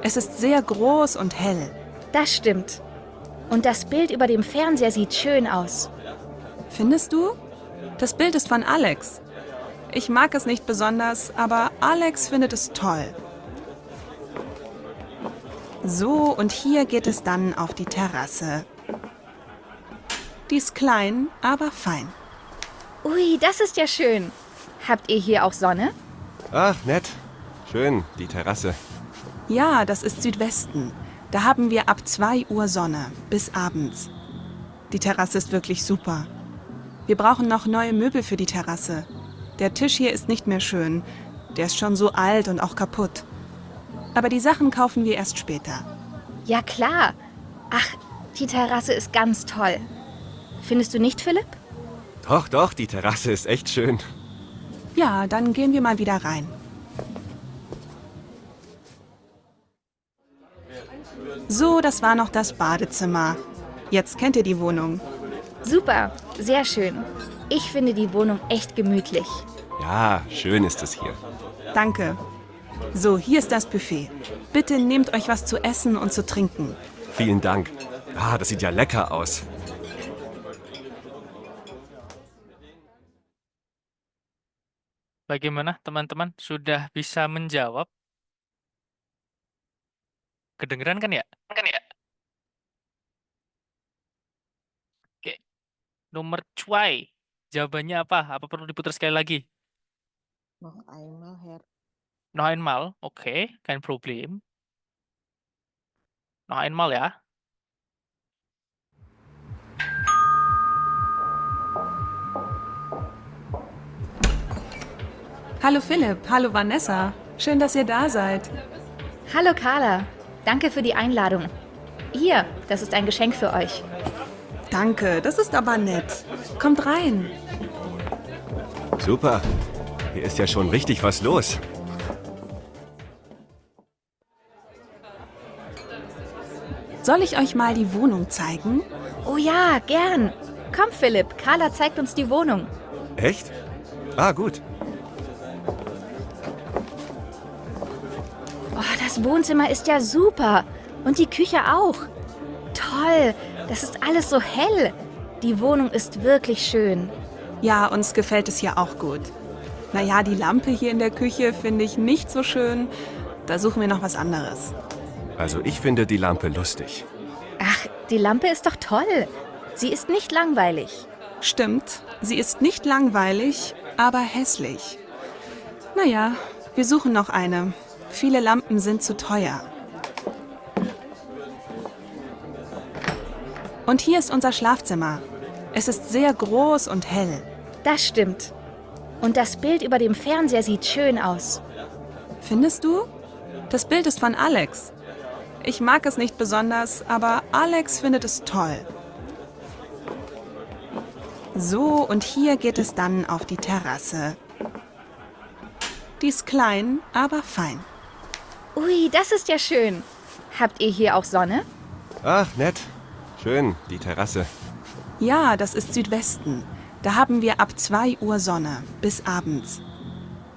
Es ist sehr groß und hell. Das stimmt. Und das Bild über dem Fernseher sieht schön aus. Findest du? Das Bild ist von Alex. Ich mag es nicht besonders, aber Alex findet es toll. So, und hier geht es dann auf die Terrasse. Die ist klein, aber fein. Ui, das ist ja schön. Habt ihr hier auch Sonne? Ach, nett. Schön, die Terrasse. Ja, das ist Südwesten. Da haben wir ab 2 Uhr Sonne bis abends. Die Terrasse ist wirklich super. Wir brauchen noch neue Möbel für die Terrasse. Der Tisch hier ist nicht mehr schön. Der ist schon so alt und auch kaputt. Aber die Sachen kaufen wir erst später. Ja klar. Ach, die Terrasse ist ganz toll. Findest du nicht, Philipp? Doch, doch, die Terrasse ist echt schön. Ja, dann gehen wir mal wieder rein. So, das war noch das Badezimmer. Jetzt kennt ihr die Wohnung. Super, sehr schön. Ich finde die Wohnung echt gemütlich. Ja, schön ist es hier. Danke. So, hier ist das Buffet. Bitte nehmt euch was zu essen und zu trinken. Vielen Dank. Ah, das sieht ja lecker aus. Bagaimana teman-teman? Sudah bisa menjawab? Kedengeran kan ya? Oke. Nomor cuai. Jawabannya apa? Apa perlu diputar sekali lagi? Noch einmal, Herr. Noch einmal. Oke, kein Problem. Noch einmal ya. Hallo Philipp, hallo Vanessa. Schön, dass ihr da seid. Hallo Carla, danke für die Einladung. Hier, das ist ein Geschenk für euch. Danke, das ist aber nett. Kommt rein. Super. Hier ist ja schon richtig was los. Soll ich euch mal die Wohnung zeigen? Oh ja, gern. Komm Philipp, Carla zeigt uns die Wohnung. Echt? Ah, gut. Oh, das Wohnzimmer ist ja super. Und die Küche auch. Toll, das ist alles so hell. Die Wohnung ist wirklich schön. Ja, uns gefällt es hier auch gut. Naja, die Lampe hier in der Küche finde ich nicht so schön. Da suchen wir noch was anderes. Also ich finde die Lampe lustig. Ach, die Lampe ist doch toll. Sie ist nicht langweilig. Stimmt, sie ist nicht langweilig, aber hässlich. Naja, wir suchen noch eine. Viele Lampen sind zu teuer. Und hier ist unser Schlafzimmer. Es ist sehr groß und hell. Das stimmt. Und das Bild über dem Fernseher sieht schön aus. Findest du? Das Bild ist von Alex. Ich mag es nicht besonders, aber Alex findet es toll. So, und hier geht es dann auf die Terrasse. Die ist klein, aber fein. Ui, das ist ja schön. Habt ihr hier auch Sonne? Ach, nett. Schön, die Terrasse. Ja, das ist Südwesten. Da haben wir ab 2 Uhr Sonne bis abends.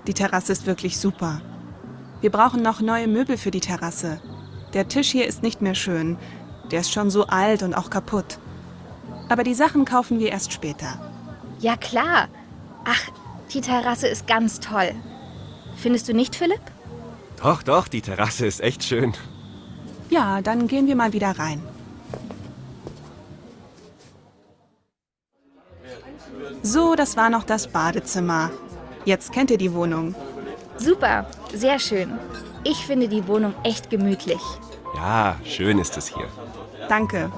Die Terrasse ist wirklich super. Wir brauchen noch neue Möbel für die Terrasse. Der Tisch hier ist nicht mehr schön. Der ist schon so alt und auch kaputt. Aber die Sachen kaufen wir erst später. Ja klar. Ach, die Terrasse ist ganz toll. Findest du nicht, Philipp? Doch, doch, die Terrasse ist echt schön. Ja, dann gehen wir mal wieder rein. So, das war noch das Badezimmer. Jetzt kennt ihr die Wohnung. Super, sehr schön. Ich finde die Wohnung echt gemütlich. Ja, schön ist es hier. Danke.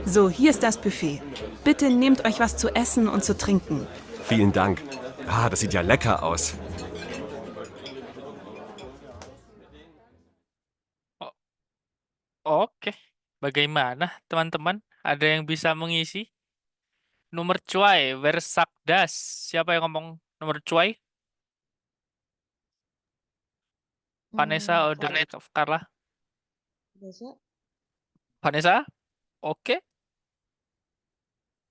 So, hier ist das Buffet. Bitte nehmt euch was zu essen und zu trinken. Vielen Dank. Ah, das sieht ja lecker aus. Oke. Bagaimana teman-teman? Ada yang bisa mengisi? Nomor cuai, Versakdas. Siapa yang ngomong nomor cuai? Vanessa, order Carla. Biasa Vanessa? Oke.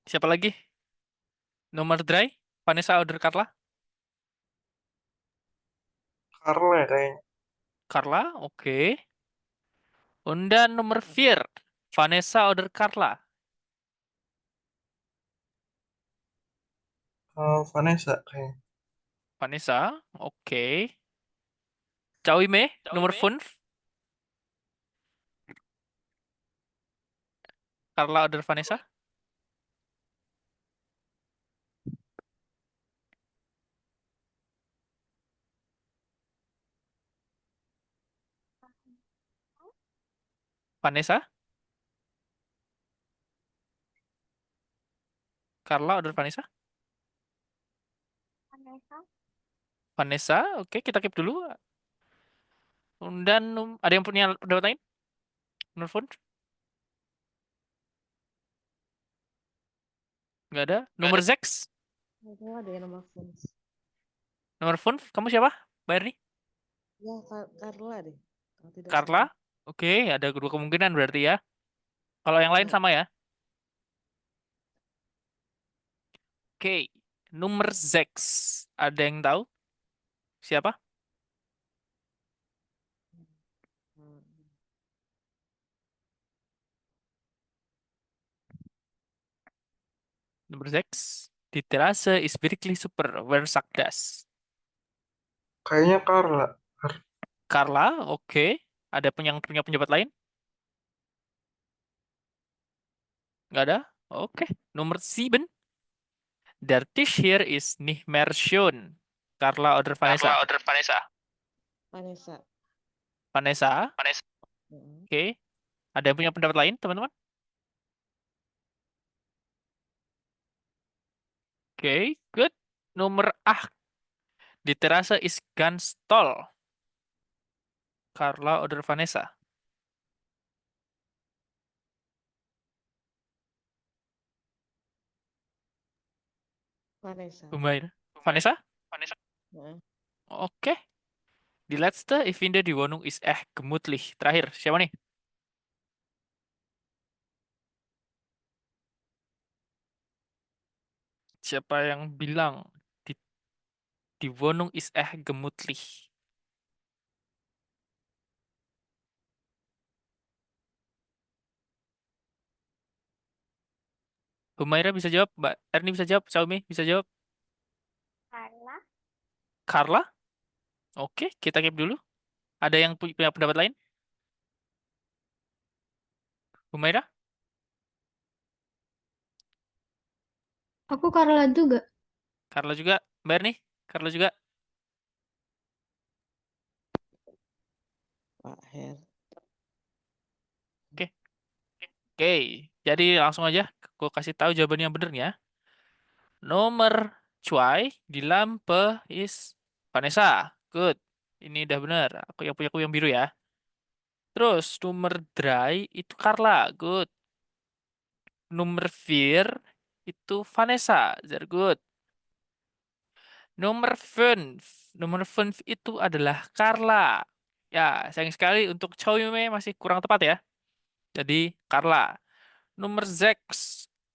Siapa lagi? Nomor dry? Vanessa, order Carla. Carla ya kayaknya. Carla, oke. Unda nomor 4. Vanessa, order Carla. Vanessa kayaknya. Vanessa, oke. Cawime, nomor 5. Carla, order Vanessa. Vanessa? Carla, order Vanessa? Vanessa. Vanessa, oke, kita keep dulu. Dan ada yang punya pendapat lain? Nurfun? Nggak ada. Nomor Zex? Itu ada yang nama Fons. Nomor Fun? Kamu siapa? Mbak Erni? Ya, Carla deh. Kalau tidak Carla? salah. Oke, ada kedua kemungkinan berarti ya. Kalau yang lain Ya. sama ya. Oke, nomor Zex. Ada yang tahu? Siapa? Hmm. Nomor Zex. Die Terrasse ist wirklich super. Wer sagt das? Kayaknya Carla. Carla, oke. Ada yang punya pendapat lain? Nggak ada? Oke. Nomor 7. Der Tisch hier ist nicht mehr schön. Carla oder Vanessa? Vanessa. Vanessa, Mm-mm. oke. Ada yang punya pendapat lain, teman-teman? Oke, good. Nomor 8. Die Terrasse ist ganz toll. Carla oder Vanessa? Vanessa. Umair. Vanessa? Heeh. Oke. Die letzte, ich finde die Wohnung ist echt gemütlich. Terakhir, siapa nih? Siapa yang bilang die, die Wohnung ist echt gemütlich? Humaira bisa jawab, Mbak Erni bisa jawab, Xiaomi bisa jawab. Carla. Carla? Oke, kita keep dulu. Ada yang punya pendapat lain? Humaira? Aku Carla juga. Carla juga. Mbak Erni? Carla juga. Pak Her. Oke, jadi langsung aja aku kasih tahu jawaban yang benernya. Nomor Cuai di lampe is Vanessa. Good. Ini udah bener. Aku yang punya aku yang biru ya. Terus nomor Dry itu Carla. Good. Nomor Vier itu Vanessa. Very good. Nomor 5. Nomor 5 itu adalah Carla. Ya, sayang sekali untuk Chow Yume masih kurang tepat ya. Jadi Carla. Nomor Zex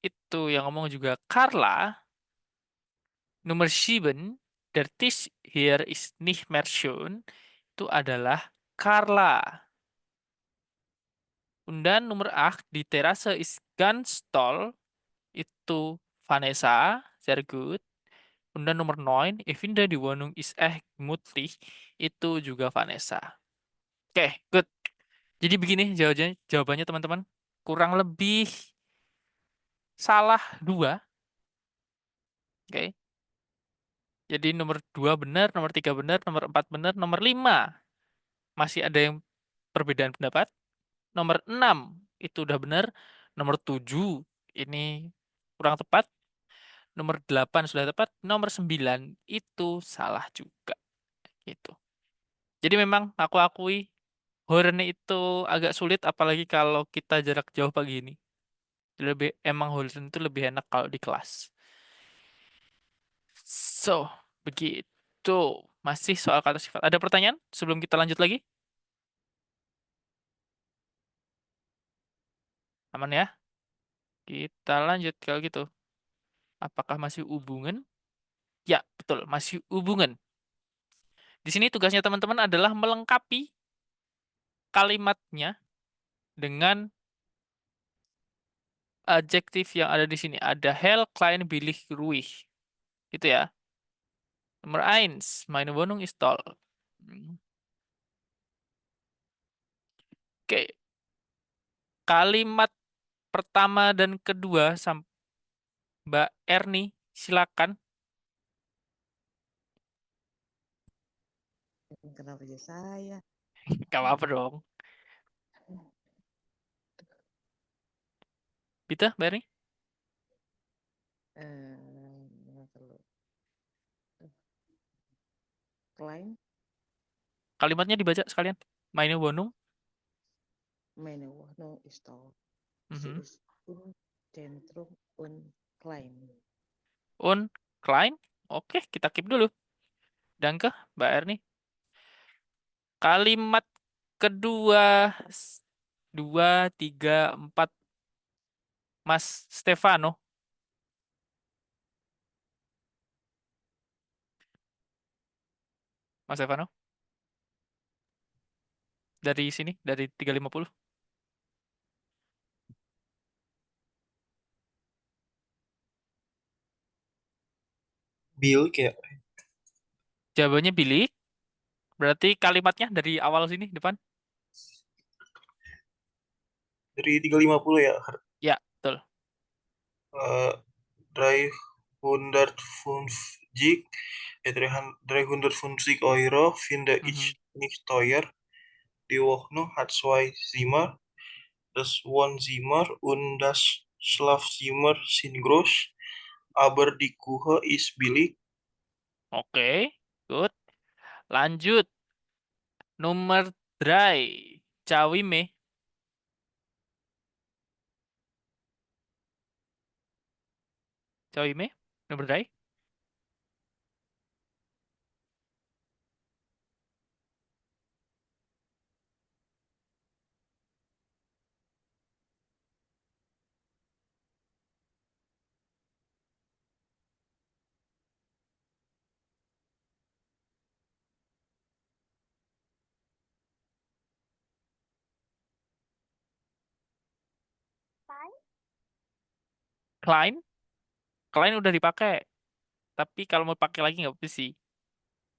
itu yang ngomong juga Carla. Nomor 7, der Tisch hier ist nicht mehr schön, itu adalah Carla. Dan nomor 8, die Terrasse ist ganz toll, itu Vanessa, sehr gut. Und dann nomor 9, ich finde die Wohnung ist echt gemütlich, itu juga Vanessa. Oke, good. Jadi begini jawabannya teman-teman. Kurang lebih salah 2. Oke. Jadi nomor 2 benar, nomor 3 benar, nomor 4 benar, nomor 5 masih ada yang perbedaan pendapat. Nomor 6 itu udah benar. Nomor 7 ini kurang tepat. Nomor 8 sudah tepat. Nomor 9 itu salah juga. Gitu. Jadi memang aku akui horornya itu agak sulit apalagi kalau kita jarak jauh pagi ini. Emang horor itu lebih enak kalau di kelas. So, begitu. Masih soal kata sifat. Ada pertanyaan sebelum kita lanjut lagi? Aman ya? Kita lanjut kalau gitu. Apakah masih hubungan? Ya, betul, masih hubungan. Di sini tugasnya teman-teman adalah melengkapi kalimatnya dengan adjektif yang ada di sini. Ada hell, klein, billig, ruhig. Itu ya. Nomor 1, meine Wohnung ist toll. Oke. Kalimat pertama dan kedua Mbak Erni, silakan. Kenapa jadi saya? Gak apa-apa dong. Bisa, Mbak Erni? Bentar dulu. klein. Kalimatnya dibaca sekalian. Meine Wohnung. Meine Wohnung ist toll. Sie Mhm. ist im Zentrum und klein. Und klein. Oke, kita keep dulu. Danke, Mbak Erni. Kalimat kedua. 2, 3, 4. Mas Stefano. Mas Stefano. Dari sini, dari 350. Bill kayak Jawabannya Billy. Berarti kalimatnya dari awal sini, depan. dari 350 ya. Ya, betul. 350 €350 finde Mhm. ich nicht teuer. Die Wohnung hat 2 Zimmer. Das Wohnzimmer und das Schlafzimmer sind groß, aber die Küche ist billig. Oke, good. Lanjut. Nomor 3. Cawime. Cawime. Nomor 3. Klein. Klein. Klein udah dipakai. Tapi kalau mau pakai lagi nggak boleh sih.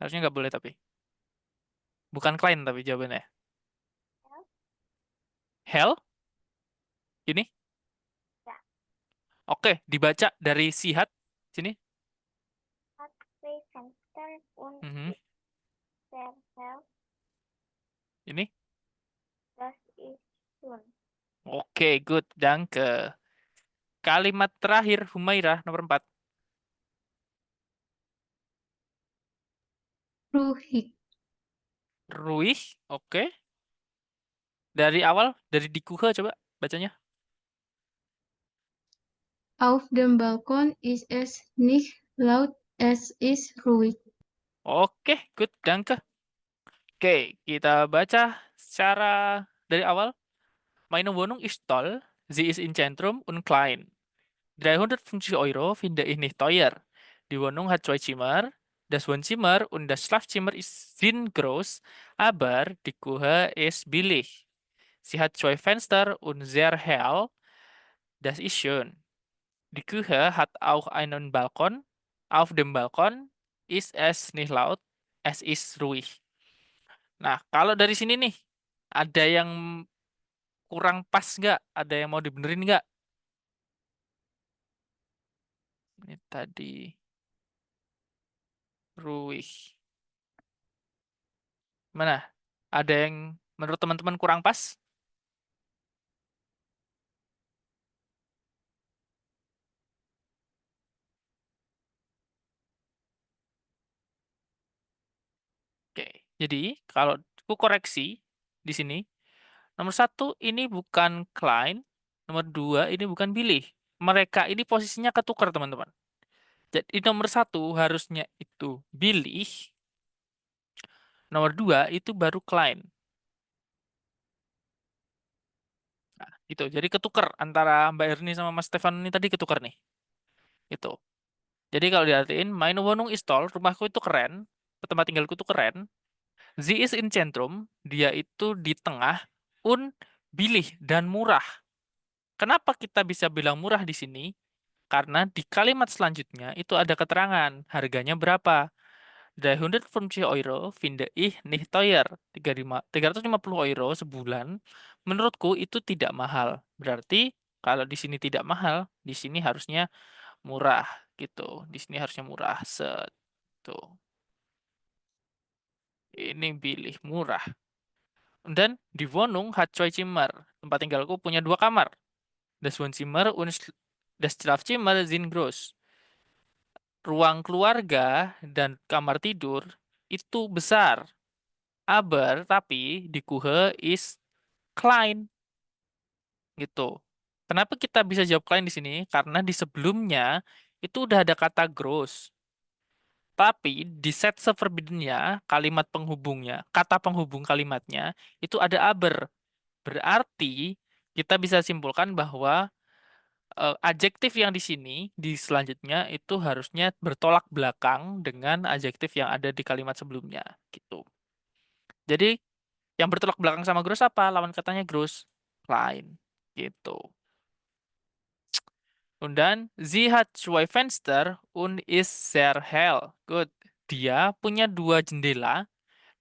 Harusnya nggak boleh tapi. Bukan Klein tapi jawabannya. Hell? Ini? Ya. Oke, dibaca dari Sihat. Sini. Hat zwei Fenster und Mhm. ist sehr hell. Ini. Das ist schön. Oke, good. Danke. Kalimat terakhir, Humairah, nomor 4. Ruhig. Ruhig. Oke. Dari awal, dari die Küche coba bacanya. Auf dem Balkon ist es nicht laut, es ist ruhig. Oke, good. Danke. Oke, kita baca secara dari awal. Meine Wohnung ist toll. Sie ist im Zentrum und klein. 350 € finde ich nicht teuer. Die Wohnung hat 2 Zimmer. Das Wohnzimmer und das Schlafzimmer sind groß, aber die Küche ist billig. Sie hat 2 Fenster und sehr hell. Das ist schön. Die Küche hat auch einen Balkon. Auf dem Balkon ist es nicht laut. Es ist ruhig. Nah, kalau dari sini nih, ada yang kurang pas nggak? Ada yang mau dibenerin nggak? Ini tadi ruih. Mana? Ada yang menurut teman-teman kurang pas? Oke, jadi kalau aku koreksi di sini, nomor 1 ini bukan Klein, nomor 2 ini bukan Billy. Mereka ini posisinya ketukar, teman-teman. Jadi nomor 1 harusnya itu Billy, nomor 2 itu baru Klein. Nah, gitu. Jadi ketukar antara Mbak Erni sama Mas Stefan ini tadi ketukar nih. Gitu. Jadi kalau diartiin, meine Wohnung ist toll, rumahku itu keren, tempat tinggalku itu keren. Sie ist in Zentrum, dia itu di tengah, und billig dan murah. Kenapa kita bisa bilang murah di sini? Karena di kalimat selanjutnya itu ada keterangan harganya berapa. 350 € finde ich nicht teuer. 350 € sebulan. Menurutku itu tidak mahal. Berarti kalau di sini tidak mahal, di sini harusnya murah gitu. Di sini harusnya murah. Tuh. Ini pilih murah. Dan die Wohnung hat 2 Zimmer. Tempat tinggalku punya 2 kamar. Das Wohnzimmer und das Schlafzimmer sind groß. Ruang keluarga dan kamar tidur itu besar. Aber tapi die Kuhe ist klein. Gitu. Kenapa kita bisa jawab klein di sini? Karena di sebelumnya itu udah ada kata gross. Tapi di set forbidden-nya, kalimat penghubungnya, kata penghubung kalimatnya, itu ada aber. Berarti kita bisa simpulkan bahwa adjektif yang di sini, di selanjutnya, itu harusnya bertolak belakang dengan adjektif yang ada di kalimat sebelumnya. Gitu. Jadi, yang bertolak belakang sama gross apa? Lawan katanya gross. Klein. Gitu. Und dann, sie hat zwei Fenster und ist sehr hell. Good. Dia punya 2 jendela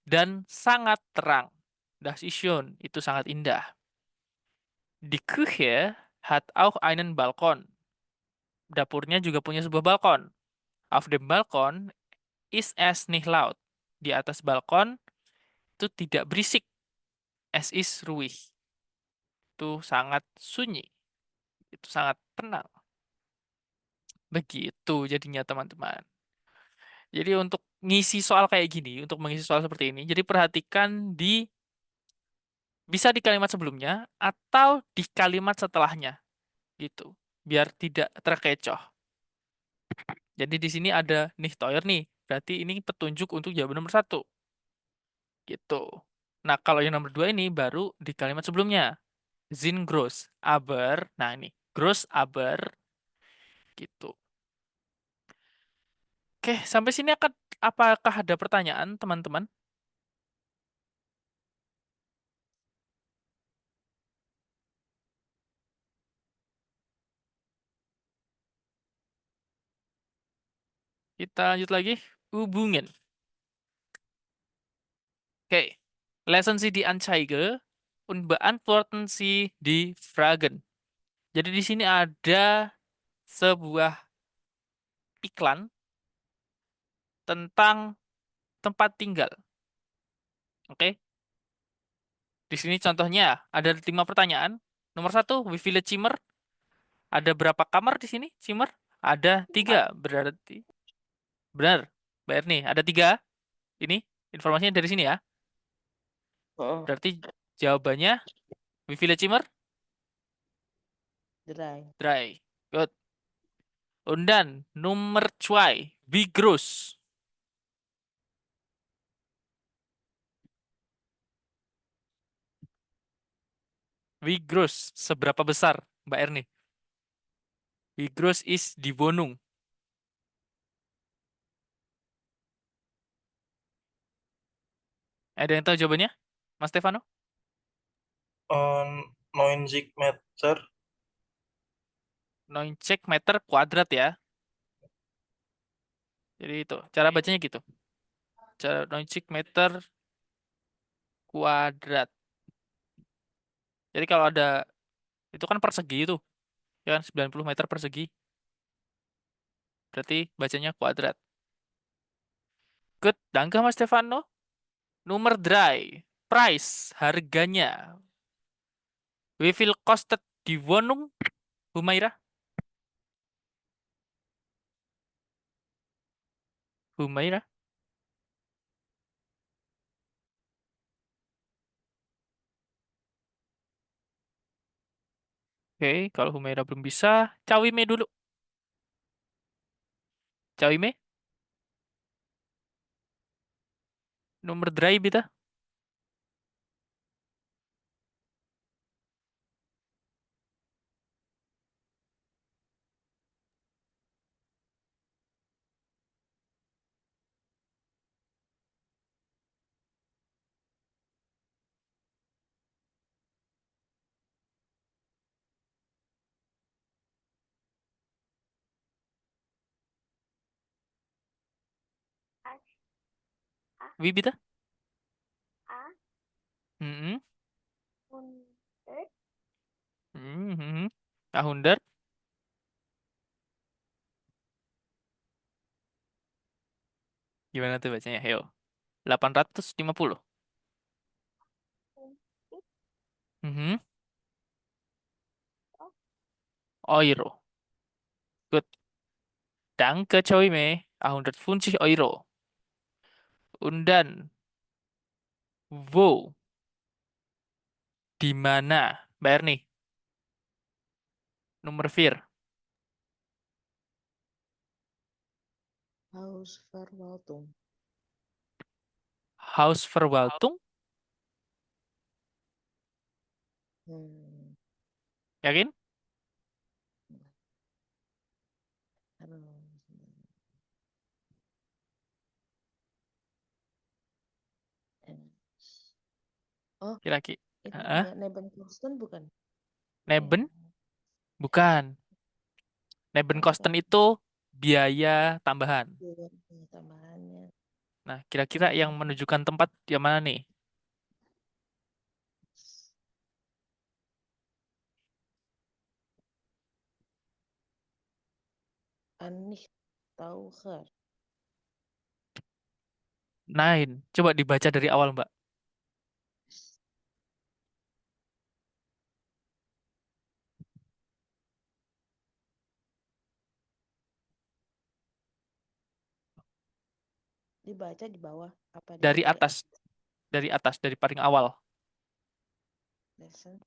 dan sangat terang. Das ist schön. Itu sangat indah. Die Küche hat auch einen Balkon. Dapurnya juga punya sebuah balkon. Auf dem Balkon ist es nicht laut. Di atas balkon itu tidak berisik. Es ist ruhig. Itu sangat sunyi. Itu sangat tenang. Begitu jadinya teman-teman. Jadi untuk ngisi soal kayak gini, untuk mengisi soal seperti ini, jadi perhatikan bisa di kalimat sebelumnya atau di kalimat setelahnya, gitu. Biar tidak terkecoh. Jadi di sini ada nicht teuer nih, berarti ini petunjuk untuk jawaban nomor 1. Gitu. Nah, kalau yang nomor 2 ini baru di kalimat sebelumnya. Sind groß, aber, nah ini, groß aber, gitu. Oke, sampai sini apakah ada pertanyaan, teman-teman? Kita lanjut lagi. Hubungan. Oke. Lesen Sie die Anzeige und beantworten Sie die Fragen. Jadi di sini ada sebuah iklan tentang tempat tinggal. Oke. Di sini contohnya ada 5 pertanyaan. Nomor 1, wie viele Zimmer? Ada berapa kamar di sini? Zimmer? Ada 3. Berarti benar. Mbak Erni, ada 3. Ini informasinya dari sini ya. Oh, Berarti jawabannya wie viele Zimmer? dry. 3. Good. Und dann Nummer 2, wie groß? Wie groß? Seberapa besar, Mbak Erni? Wie groß ist die Wohnung? Ada yang tahu jawabannya? Mas Stefano? 90 meter. 90 meter kuadrat ya. Jadi itu, cara bacanya gitu. Cara 90 meter kuadrat. Jadi kalau ada, itu kan persegi itu. Ya kan, 90 meter persegi. Berarti bacanya kuadrat. Good, danke Mas Stefano. Nomor 3, price, harganya. Wie viel kostet die Wohnung, Humaira? Humaira? Oke, kalau Humaira belum bisa, Cawime dulu. Cawime? Nomor 3 bitte. A, Wie bitte? A, Hmm. 100, Hmm. 100. Gimana tuh bacanya? Ayo. 850. 50 Mhm. Euro. Good. Danke, Cawime. 150 Euro. Undan. Wo. Di mana? Bayar nih. Nomor 4. Hausverwaltung. Hausverwaltung. Hmm. Yakin? Aduh. Oh, Kira-kira. itu Heeh. punya Nebenkosten bukan? Neben? Bukan. Nebenkosten itu biaya tambahan. Iya, tambahannya. Nah, kira-kira yang menunjukkan tempat yang mana nih? Anih Taucher. Nine. Coba dibaca dari awal, Mbak. Dibaca di bawah apa di Dari atas. Dari atas, dari paling awal. lesson?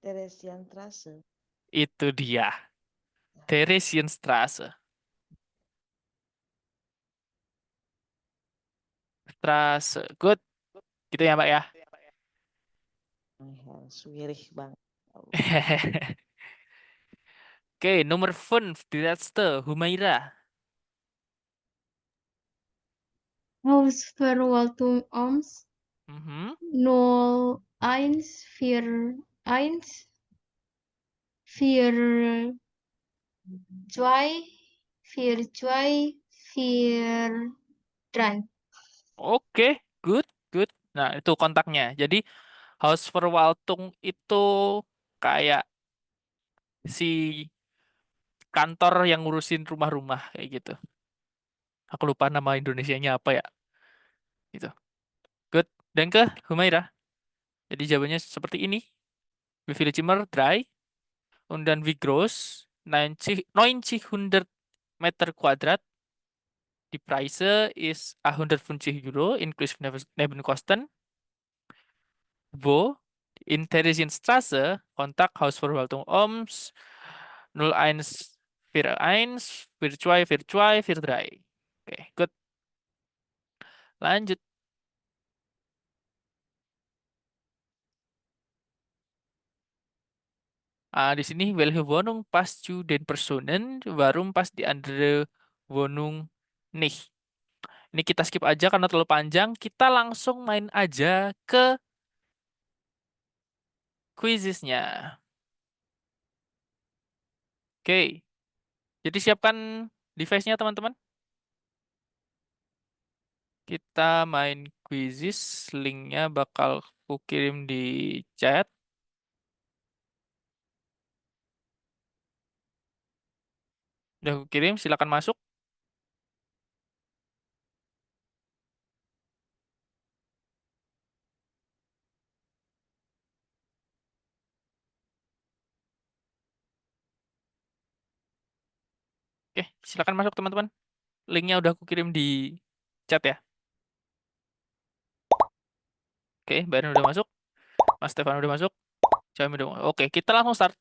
Theresienstraße. Itu dia. Theresienstraße. Straße. Good. Gitu ya, Mbak ya. Schwierig banget. Oke, nomor 5. Die letzte. Humaira. Hausverwaltung Oms Mhm. 0141 42 42 43. Oke, good, good. Nah, itu kontaknya. Jadi, Hausverwaltung itu kayak si kantor yang ngurusin rumah-rumah kayak gitu. Aku lupa nama Indonesianya apa ya. Gitu. Good. Dan ke Humaira. Jadi jawabannya seperti ini. Wie viele Zimmer? 3. Und dann wie groß? 90 Meter Quadrat. Die Preise ist 150 Euro inklusive Nebenkosten. Wo? In Theresienstraße, Kontakt Hausverwaltung Oms 0141 42 42 43. Oke, good. Lanjut. Di sini welche Wohnung passt zu den Personen? Warum passt die andere Wohnung nicht? Ini kita skip aja karena terlalu panjang. Kita langsung main aja ke quizisnya. Oke. Jadi siapkan device-nya teman-teman. Kita main quizis. Linknya bakal aku kirim di chat. Udah aku kirim, silakan masuk. Oke, silakan masuk teman-teman. Linknya udah aku kirim di chat ya. Oke, Bayan udah masuk. Mas Stefan udah masuk. Cami udah masuk. Oke, kita langsung start.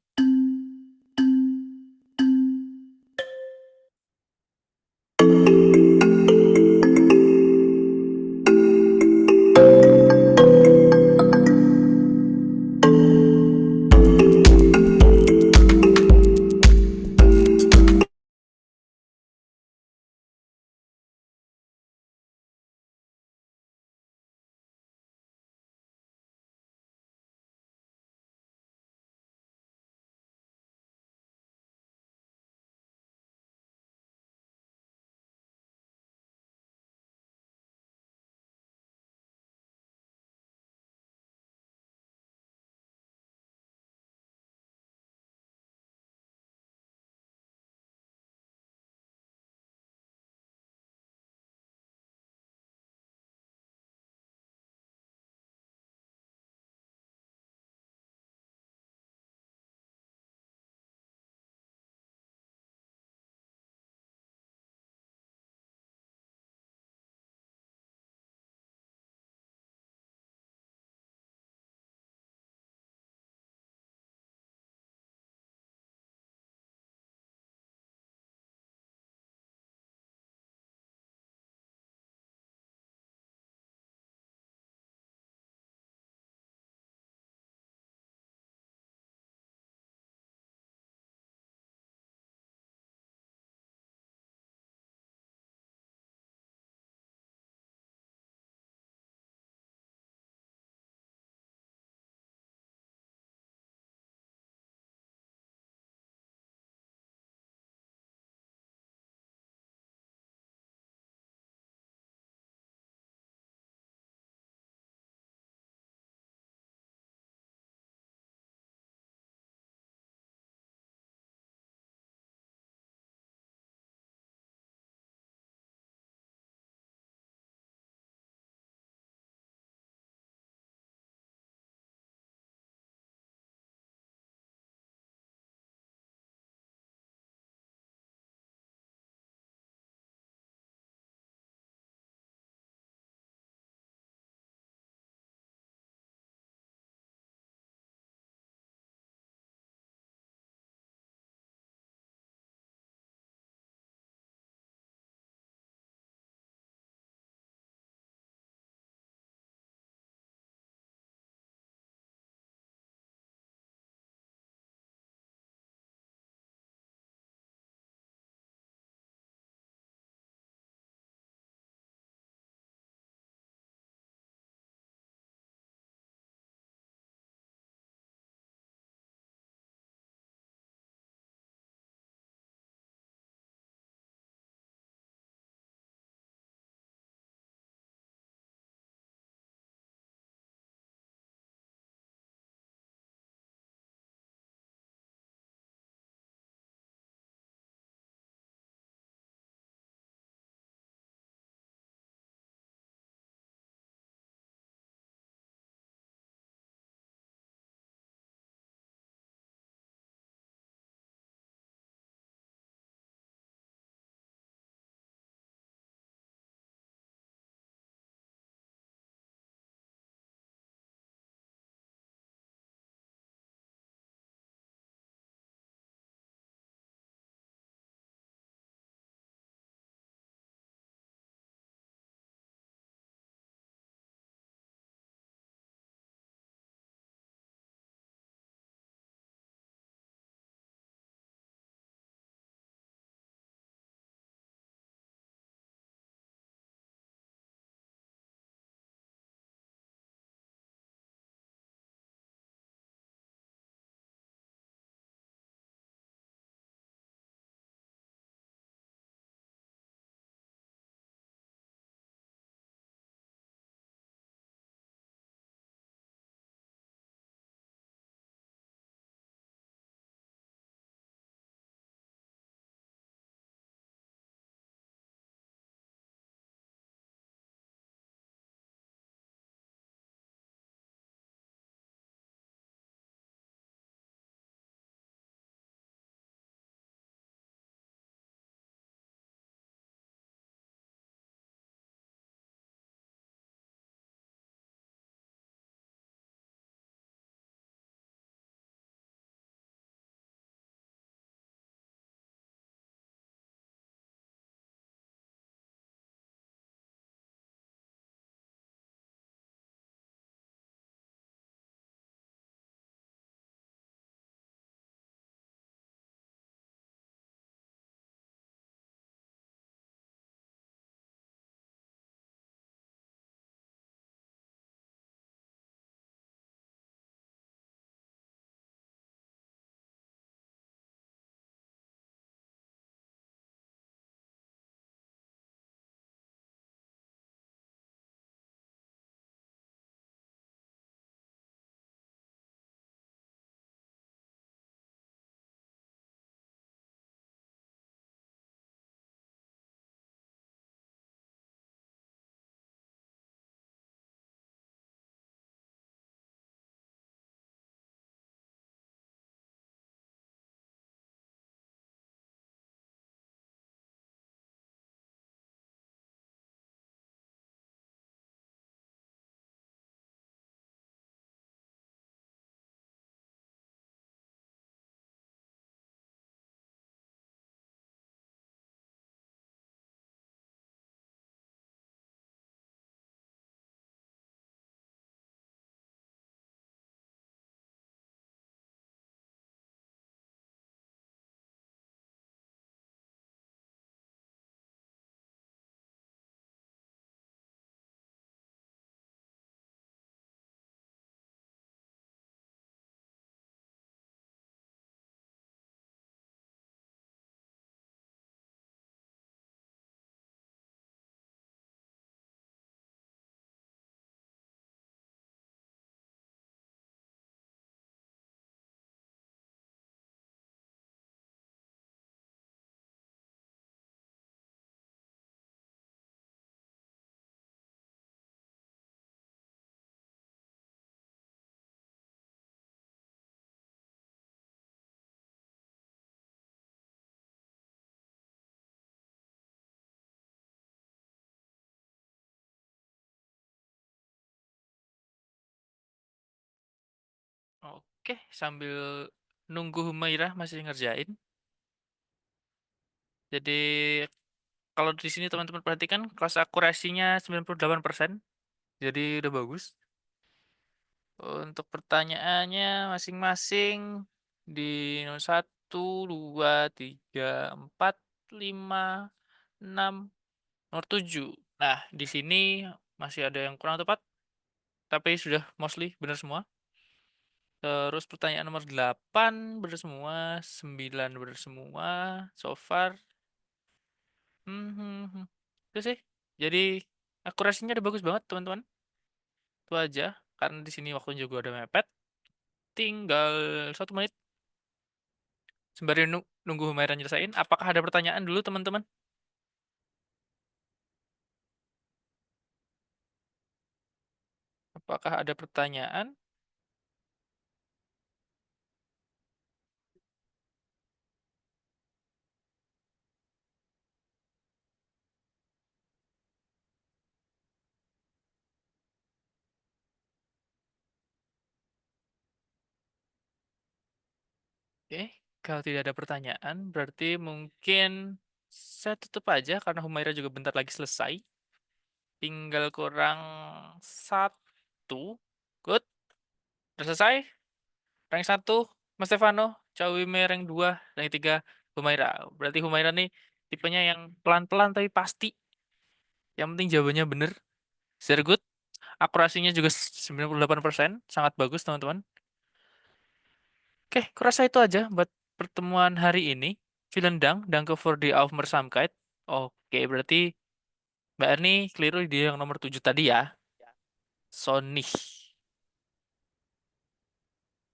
Oke, sambil nunggu Humairah masih ngerjain. Jadi kalau di sini teman-teman perhatikan kelas akurasinya 98%. Jadi udah bagus. Untuk pertanyaannya masing-masing di nomor 1, 2, 3, 4, 5, 6, nomor 7. Nah, di sini masih ada yang kurang tepat, tapi sudah mostly benar semua. Terus pertanyaan nomor 8 benar semua, 9 benar semua, so far. Itu sih. Jadi akurasinya udah bagus banget, teman-teman. Itu aja, karena di sini waktunya juga udah mepet. Tinggal 1 menit. Sembari nunggu Humaira nyelesain, apakah ada pertanyaan dulu, teman-teman? Apakah ada pertanyaan? Oke, kalau tidak ada pertanyaan, berarti mungkin saya tutup aja karena Humaira juga bentar lagi selesai. Tinggal kurang 1. Good. Udah selesai? Rank 1, Mas Stefano. Cawime rank 2. Rank 3, Humaira. Berarti Humaira nih tipenya yang pelan-pelan tapi pasti. Yang penting jawabannya bener. Very good. Akurasinya juga 98%. Sangat bagus, teman-teman. Oke, kurasa itu aja buat pertemuan hari ini. Vielen Dank, danke für die Aufmerksamkeit. Oke, berarti Mbak Erni keliru di yang nomor 7 tadi ya. Sonnig.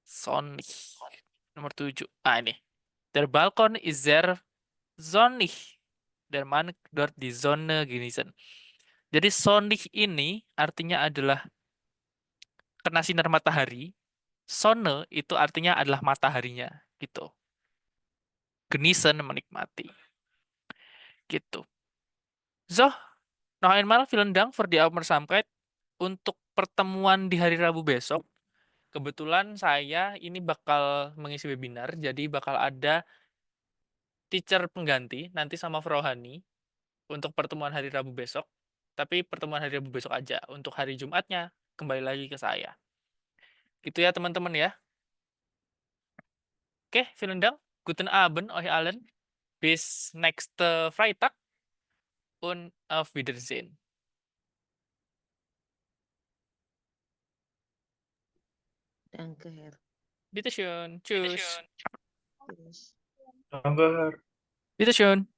Sonnig. Nomor 7. Ah, ini. Der Balkon ist sehr sonnig. Der Mann dort die Sonne genießen. Jadi sonnig ini artinya adalah kena sinar matahari. Sonne itu artinya adalah mataharinya. Gitu. Genießen menikmati. Gitu. So, noch einmal vielen Dank für die Aufmerksamkeit. Untuk pertemuan di hari Rabu besok, kebetulan saya ini bakal mengisi webinar, jadi bakal ada teacher pengganti nanti sama Frohani untuk pertemuan hari Rabu besok. Tapi pertemuan hari Rabu besok aja. Untuk hari Jumatnya kembali lagi ke saya. Gitu ya teman-teman ya. Oke, vielen Dank. Guten Abend, euch allen. Bis nächste Freitag und auf Wiedersehen. Danke, Herr. Bitteschön. Tschüss. Tschüss. Danke, Herr. Bitteschön.